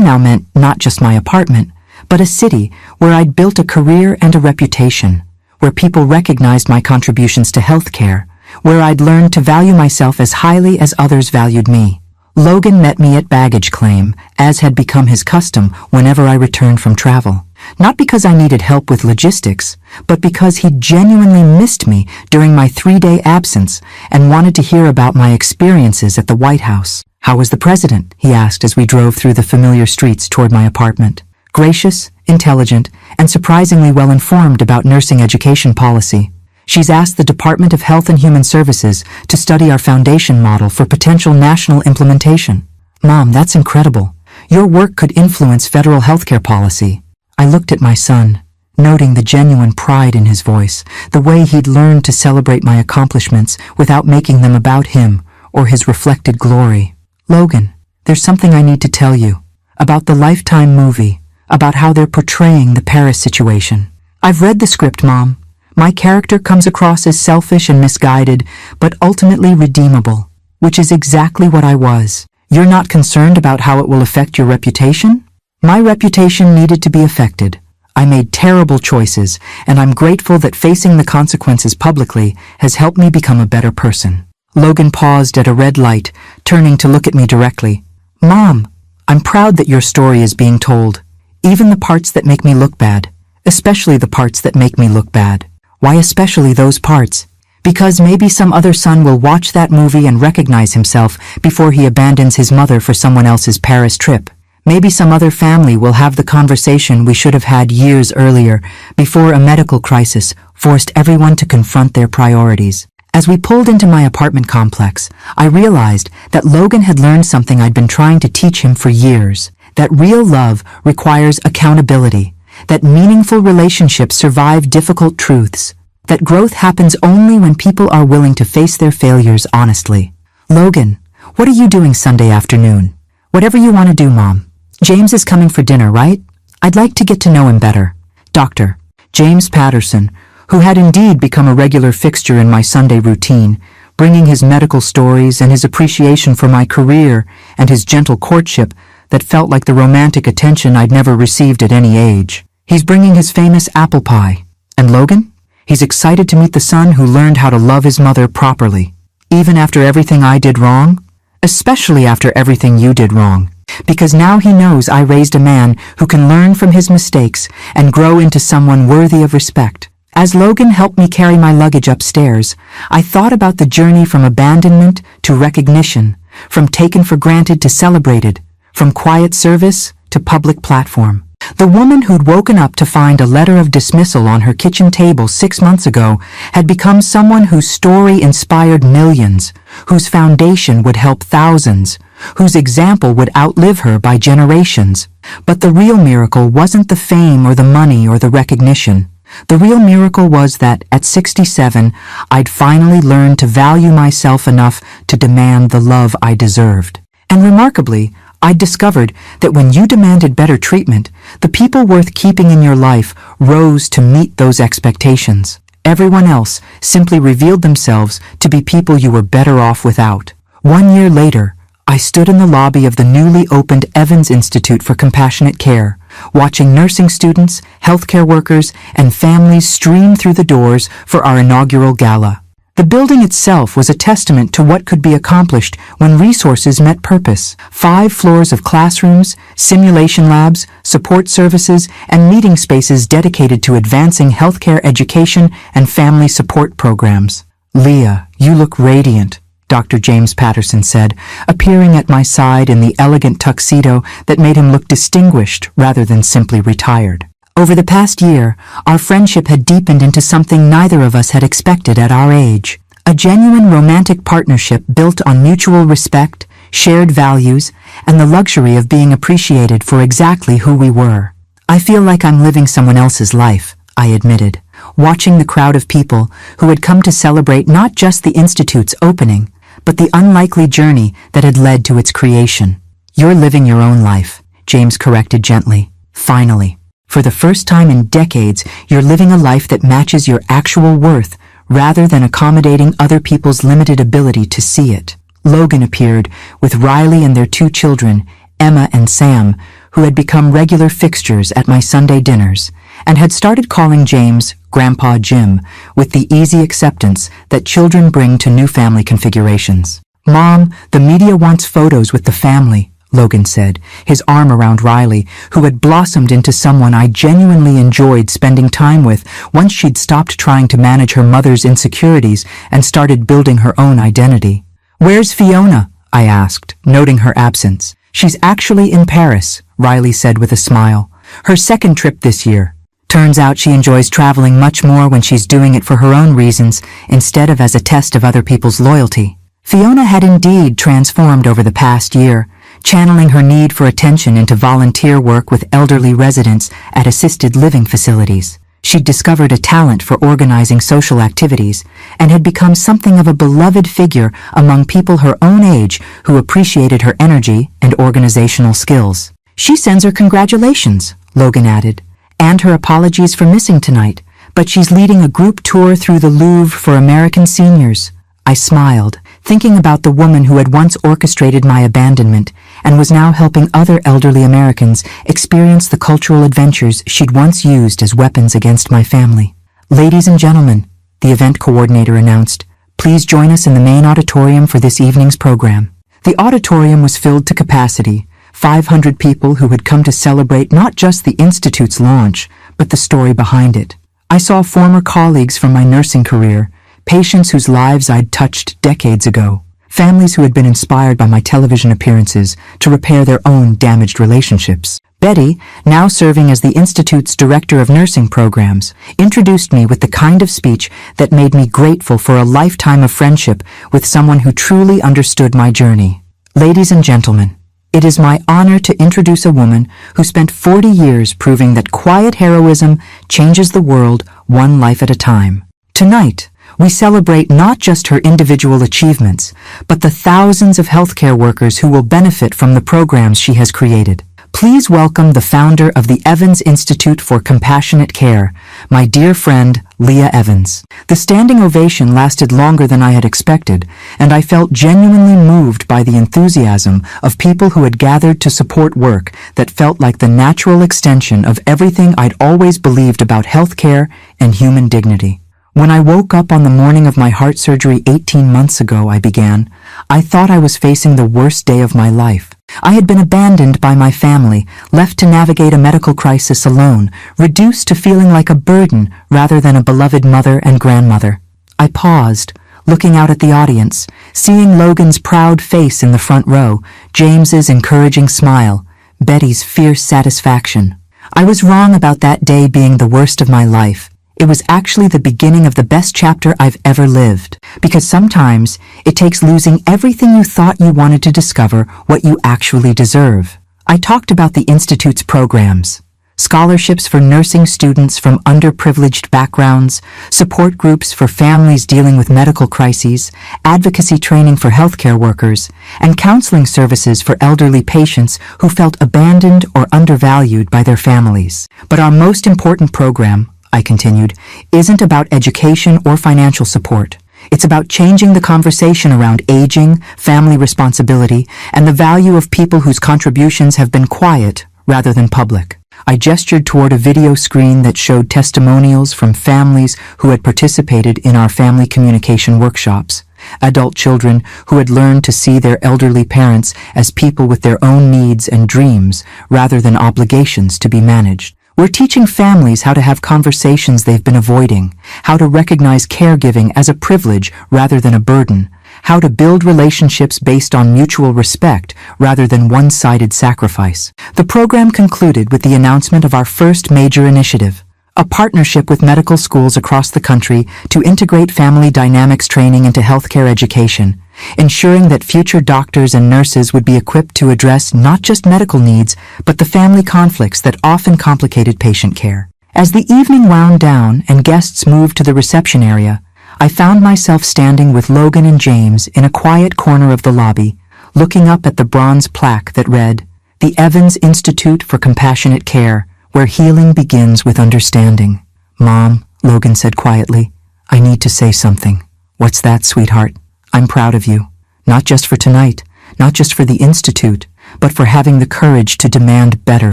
now meant not just my apartment, but a city where I'd built a career and a reputation, where people recognized my contributions to healthcare, where I'd learned to value myself as highly as others valued me. Logan met me at baggage claim, as had become his custom whenever I returned from travel. Not because I needed help with logistics, but because he genuinely missed me during my 3-day absence and wanted to hear about my experiences at the White House. How was the president? He asked as we drove through the familiar streets toward my apartment. Gracious, intelligent, and surprisingly well-informed about nursing education policy. She's asked the Department of Health and Human Services to study our foundation model for potential national implementation. Mom, that's incredible. Your work could influence federal healthcare policy. I looked at my son, noting the genuine pride in his voice, the way he'd learned to celebrate my accomplishments without making them about him or his reflected glory. Logan, there's something I need to tell you about the Lifetime movie, about how they're portraying the Paris situation. I've read the script, Mom. My character comes across as selfish and misguided, but ultimately redeemable, which is exactly what I was. You're not concerned about how it will affect your reputation? My reputation needed to be affected. I made terrible choices, and I'm grateful that facing the consequences publicly has helped me become a better person. Logan paused at a red light, turning to look at me directly. Mom, I'm proud that your story is being told, even the parts that make me look bad, especially the parts that make me look bad. Why especially those parts? Because maybe some other son will watch that movie and recognize himself before he abandons his mother for someone else's Paris trip. Maybe some other family will have the conversation we should have had years earlier, before a medical crisis forced everyone to confront their priorities. As we pulled into my apartment complex, I realized that Logan had learned something I'd been trying to teach him for years, that real love requires accountability, that meaningful relationships survive difficult truths, that growth happens only when people are willing to face their failures honestly. Logan, what are you doing Sunday afternoon? Whatever you want to do, Mom. James is coming for dinner, right? I'd like to get to know him better. Dr. James Patterson, who had indeed become a regular fixture in my Sunday routine, bringing his medical stories and his appreciation for my career and his gentle courtship that felt like the romantic attention I'd never received at any age. He's bringing his famous apple pie. And Logan? He's excited to meet the son who learned how to love his mother properly, even after everything I did wrong, especially after everything you did wrong. Because now he knows I raised a man who can learn from his mistakes and grow into someone worthy of respect. As Logan helped me carry my luggage upstairs, I thought about the journey from abandonment to recognition, from taken for granted to celebrated, from quiet service to public platform. The woman who'd woken up to find a letter of dismissal on her kitchen table 6 months ago had become someone whose story inspired millions, whose foundation would help thousands, whose example would outlive her by generations. But the real miracle wasn't the fame or the money or the recognition. The real miracle was that, at 67, I'd finally learned to value myself enough to demand the love I deserved. And remarkably, I'd discovered that when you demanded better treatment, the people worth keeping in your life rose to meet those expectations. Everyone else simply revealed themselves to be people you were better off without. 1 year later, I stood in the lobby of the newly opened Evans Institute for Compassionate Care, watching nursing students, healthcare workers, and families stream through the doors for our inaugural gala. The building itself was a testament to what could be accomplished when resources met purpose. 5 floors of classrooms, simulation labs, support services, and meeting spaces dedicated to advancing healthcare education and family support programs. "Leah, you look radiant," Dr. James Patterson said, appearing at my side in the elegant tuxedo that made him look distinguished rather than simply retired. Over the past year, our friendship had deepened into something neither of us had expected at our age. A genuine romantic partnership built on mutual respect, shared values, and the luxury of being appreciated for exactly who we were. "I feel like I'm living someone else's life," I admitted, watching the crowd of people who had come to celebrate not just the Institute's opening, but the unlikely journey that had led to its creation. "You're living your own life," James corrected gently. "Finally. For the first time in decades, you're living a life that matches your actual worth, rather than accommodating other people's limited ability to see it." Logan appeared, with Riley and their 2 children, Emma and Sam, who had become regular fixtures at my Sunday dinners, and had started calling James Grandpa Jim, with the easy acceptance that children bring to new family configurations. "Mom, the media wants photos with the family," Logan said, his arm around Riley, who had blossomed into someone I genuinely enjoyed spending time with once she'd stopped trying to manage her mother's insecurities and started building her own identity. "Where's Fiona?" I asked, noting her absence. "She's actually in Paris," Riley said with a smile. "Her second trip this year. Turns out she enjoys traveling much more when she's doing it for her own reasons instead of as a test of other people's loyalty." Fiona had indeed transformed over the past year, channeling her need for attention into volunteer work with elderly residents at assisted living facilities. She'd discovered a talent for organizing social activities and had become something of a beloved figure among people her own age who appreciated her energy and organizational skills. "She sends her congratulations," Logan added, "and her apologies for missing tonight, but she's leading a group tour through the Louvre for American seniors." I smiled, thinking about the woman who had once orchestrated my abandonment and was now helping other elderly Americans experience the cultural adventures she'd once used as weapons against my family. "Ladies and gentlemen," the event coordinator announced, "please join us in the main auditorium for this evening's program." The auditorium was filled to capacity, 500 people who had come to celebrate not just the Institute's launch, but the story behind it. I saw former colleagues from my nursing career, patients whose lives I'd touched decades ago, families who had been inspired by my television appearances to repair their own damaged relationships. Betty, now serving as the Institute's Director of Nursing Programs, introduced me with the kind of speech that made me grateful for a lifetime of friendship with someone who truly understood my journey. "Ladies and gentlemen, it is my honor to introduce a woman who spent 40 years proving that quiet heroism changes the world one life at a time. Tonight, we celebrate not just her individual achievements, but the thousands of healthcare workers who will benefit from the programs she has created. Please welcome the founder of the Evans Institute for Compassionate Care, my dear friend, Leah Evans. The standing ovation lasted longer than I had expected, and I felt genuinely moved by the enthusiasm of people who had gathered to support work that felt like the natural extension of everything I'd always believed about healthcare and human dignity. "When I woke up on the morning of my heart surgery 18 months ago," I began, "I thought I was facing the worst day of my life. I had been abandoned by my family, left to navigate a medical crisis alone, reduced to feeling like a burden rather than a beloved mother and grandmother." I paused, looking out at the audience, seeing Logan's proud face in the front row, James's encouraging smile, Betty's fierce satisfaction. I was wrong about that day being the worst of my life. It was actually the beginning of the best chapter I've ever lived, because sometimes it takes losing everything you thought you wanted to discover what you actually deserve. I talked about the Institute's programs, scholarships for nursing students from underprivileged backgrounds, support groups for families dealing with medical crises, advocacy training for healthcare workers, and counseling services for elderly patients who felt abandoned or undervalued by their families. But our most important program, I continued, isn't about education or financial support. It's about changing the conversation around aging, family responsibility, and the value of people whose contributions have been quiet rather than public. I gestured toward a video screen that showed testimonials from families who had participated in our family communication workshops, adult children who had learned to see their elderly parents as people with their own needs and dreams rather than obligations to be managed. We're teaching families how to have conversations they've been avoiding, how to recognize caregiving as a privilege rather than a burden, how to build relationships based on mutual respect rather than one-sided sacrifice. The program concluded with the announcement of our first major initiative, a partnership with medical schools across the country to integrate family dynamics training into healthcare education, ensuring that future doctors and nurses would be equipped to address not just medical needs, but the family conflicts that often complicated patient care. As the evening wound down and guests moved to the reception area, I found myself standing with Logan and James in a quiet corner of the lobby, looking up at the bronze plaque that read, "The Evans Institute for Compassionate Care, where healing begins with understanding." "Mom," Logan said quietly, "I need to say something." "What's that, sweetheart?" "I'm proud of you. Not just for tonight, not just for the Institute, but for having the courage to demand better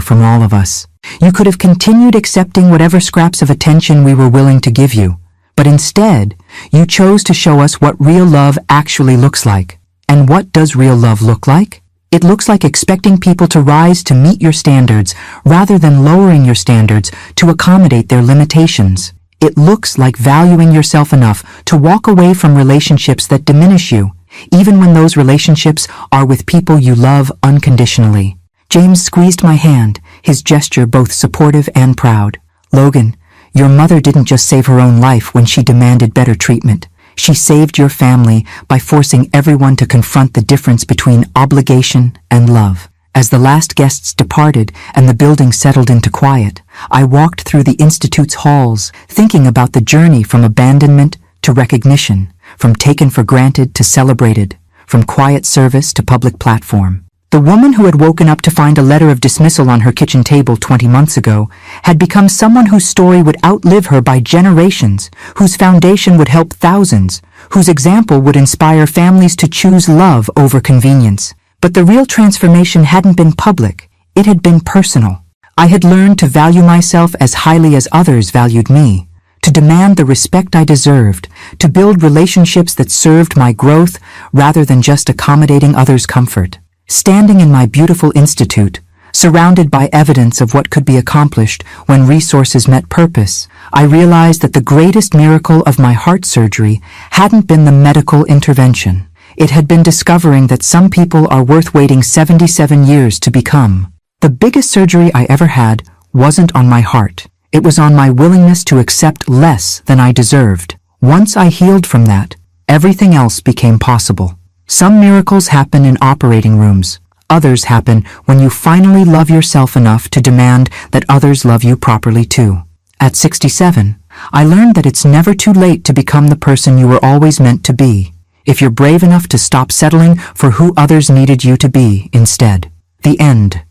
from all of us. You could have continued accepting whatever scraps of attention we were willing to give you, but instead, you chose to show us what real love actually looks like. And what does real love look like? It looks like expecting people to rise to meet your standards rather than lowering your standards to accommodate their limitations. It looks like valuing yourself enough to walk away from relationships that diminish you, even when those relationships are with people you love unconditionally. James squeezed my hand, his gesture both supportive and proud. "Logan, your mother didn't just save her own life when she demanded better treatment. She saved your family by forcing everyone to confront the difference between obligation and love." As the last guests departed and the building settled into quiet, I walked through the Institute's halls, thinking about the journey from abandonment to recognition, from taken for granted to celebrated, from quiet service to public platform. The woman who had woken up to find a letter of dismissal on her kitchen table 20 months ago had become someone whose story would outlive her by generations, whose foundation would help thousands, whose example would inspire families to choose love over convenience. But the real transformation hadn't been public, it had been personal. I had learned to value myself as highly as others valued me, to demand the respect I deserved, to build relationships that served my growth rather than just accommodating others' comfort. Standing in my beautiful institute, surrounded by evidence of what could be accomplished when resources met purpose, I realized that the greatest miracle of my heart surgery hadn't been the medical intervention. It had been discovering that some people are worth waiting 77 years to become. The biggest surgery I ever had wasn't on my heart. It was on my willingness to accept less than I deserved. Once I healed from that, everything else became possible. Some miracles happen in operating rooms. Others happen when you finally love yourself enough to demand that others love you properly too. At 67, I learned that it's never too late to become the person you were always meant to be, if you're brave enough to stop settling for who others needed you to be instead. The end.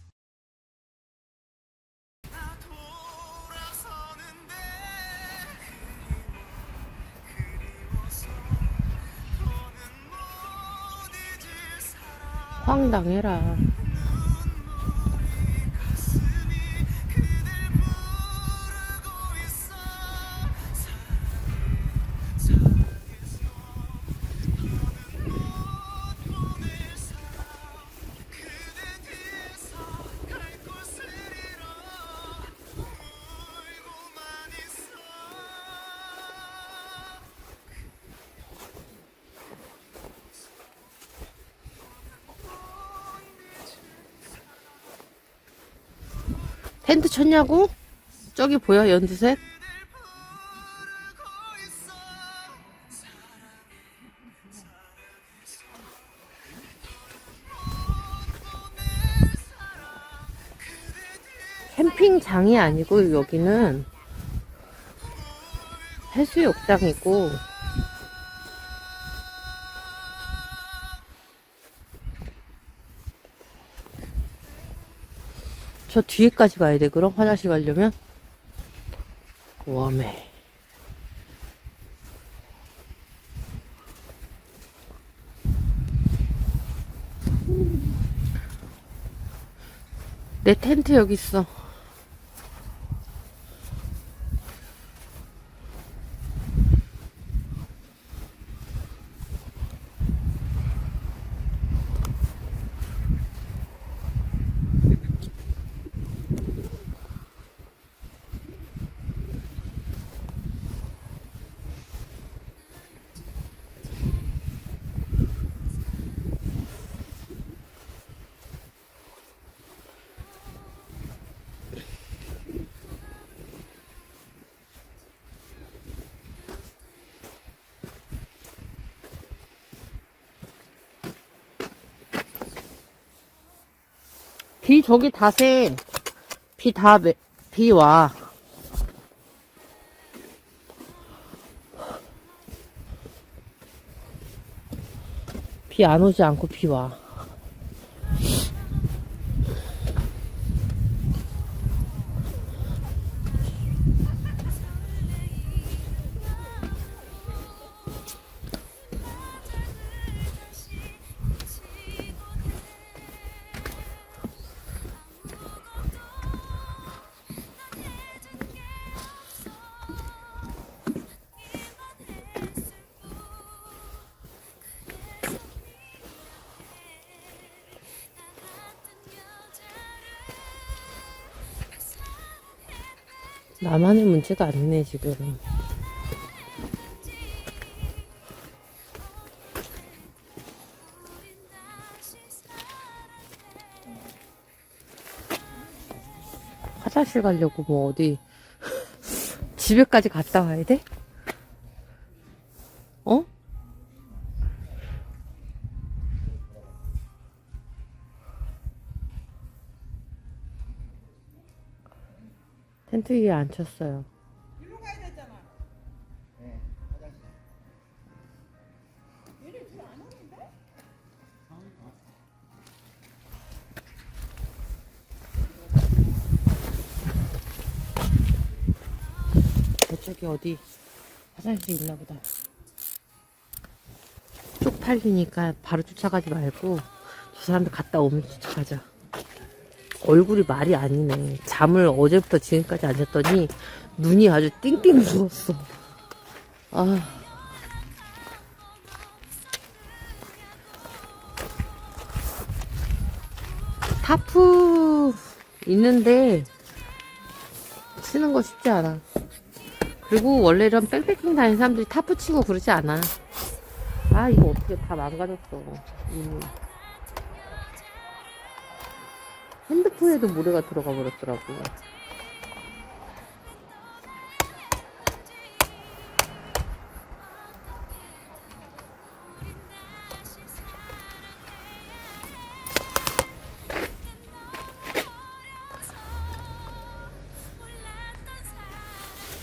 황당해라. 텐트 쳤냐고? 저기 보여, 연두색? 캠핑장이 아니고 여기는 해수욕장이고 저 뒤에까지 가야 돼. 그럼 화장실 가려면 웜해. 내 텐트 여기 있어. 비 저기 다 새. 비 와. 비 안 오지 않고 비 와. 나만의 문제가 아니네, 지금. 화장실 가려고 뭐 어디 집에까지 갔다 와야 돼? 어? 텐트 위에 안 쳤어요. 일로 가야 되잖아. 네, 화장실. 얘네 둘 안 오는데? 저쪽에 어디 화장실 있나 보다. 쪽팔리니까 바로 쫓아가지 말고 저 사람들 갔다 오면 쫓아가자. 얼굴이 말이 아니네. 잠을 어제부터 지금까지 안 잤더니 눈이 아주 띵띵 부었어. 아. 타프 있는데 치는 거 쉽지 않아. 그리고 원래 이런 백패킹 다니는 사람들이 타프 치고 그러지 않아. 아, 이거 어떻게 다 망가졌어. 핸드폰에도 모래가 들어가 버렸더라고.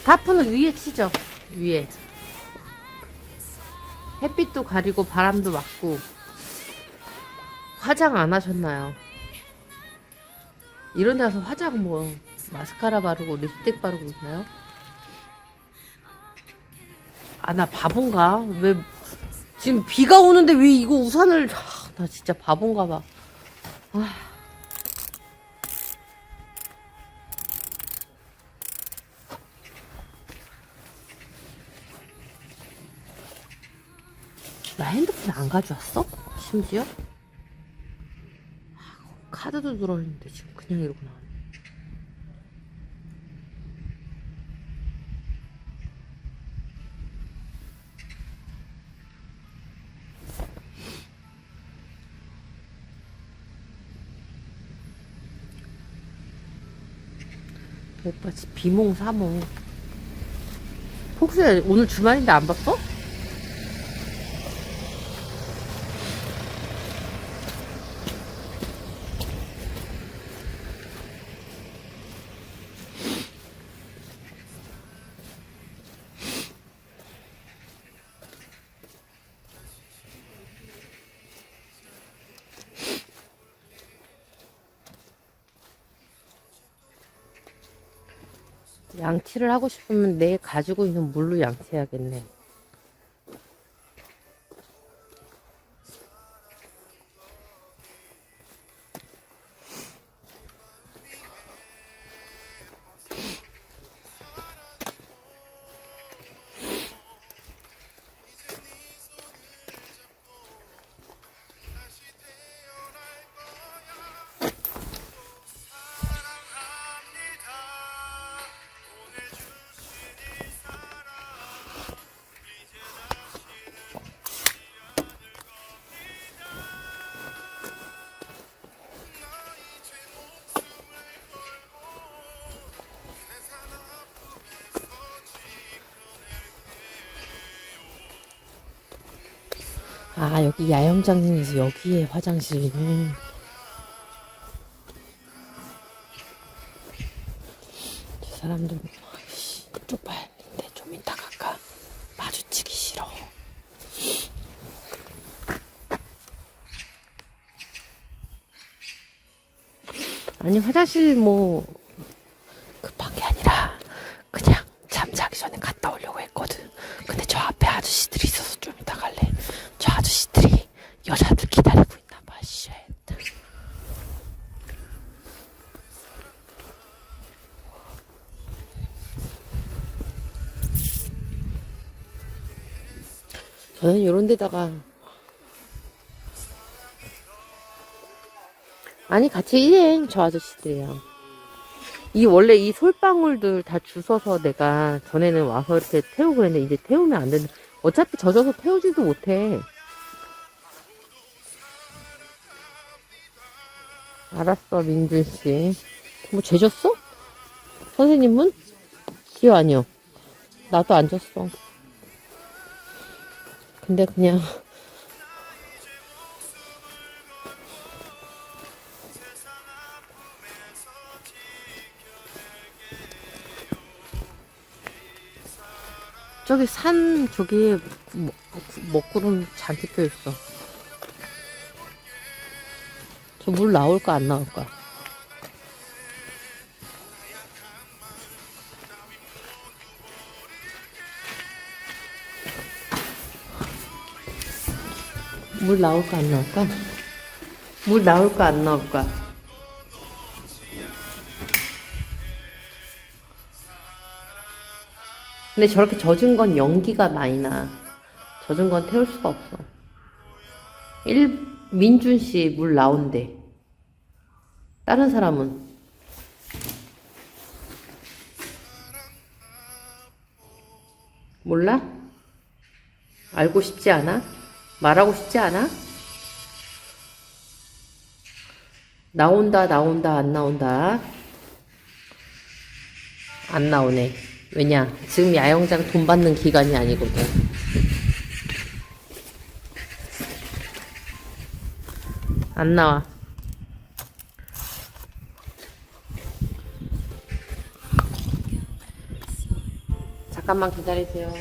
타프는 위에 치죠. 위에. 햇빛도 가리고 바람도 맞고. 화장 안 하셨나요? 이런 데 가서 화장 뭐 마스카라 바르고 립스틱 바르고 있나요? 아, 나 바본가? 왜 지금 비가 오는데 왜 이거 우산을 나 진짜 바본가 봐. 아. 나 핸드폰 안 가져왔어? 심지어? 카드도 들어있는데 지금 그냥 이러고 나왔네. 오빠 집 비몽사몽. 혹시 오늘 주말인데 안 봤어? 양치를 하고 싶으면 내 가지고 있는 물로 양치해야겠네. 아, 여기 야영장에서 여기에 화장실. 저 사람들, 쪽팔린데 좀 이따 갈까? 마주치기 싫어. 아니, 화장실 뭐, 급한 게 아니라, 그냥 잠자기 전에 갔다 오려고 했거든. 근데 저 앞에 아저씨들이 있어서 좀 이따 갈래. 저 아저씨들이 여자들 기다리고 있나 봐, 쉣. 저는 이런 데다가, 아니, 같이 일행, 저 아저씨들이랑. 원래 이 솔방울들 다 주워서 내가 전에는 와서 이렇게 태우고 그랬는데, 이제 태우면 안 된다. 어차피 젖어서 태우지도 못해. 알았어, 민준씨. 뭐, 죄졌어? 선생님은? 기어 아니요. 나도 안 졌어. 근데 그냥, 저기 산, 저기, 먹구름 잔뜩 펴있어. 저 물 나올까, 안 나올까? 물 나올까, 안 나올까? 물 나올까, 안 나올까? 근데 저렇게 젖은 건 연기가 많이 나. 젖은 건 태울 수가 없어. 민준 씨 물 나온대. 다른 사람은? 몰라? 알고 싶지 않아? 말하고 싶지 않아? 나온다, 나온다, 안 나온다. 안 나오네. 왜냐? 지금 야영장 돈 받는 기간이 아니거든. 안 나와. 잠깐만 기다리세요.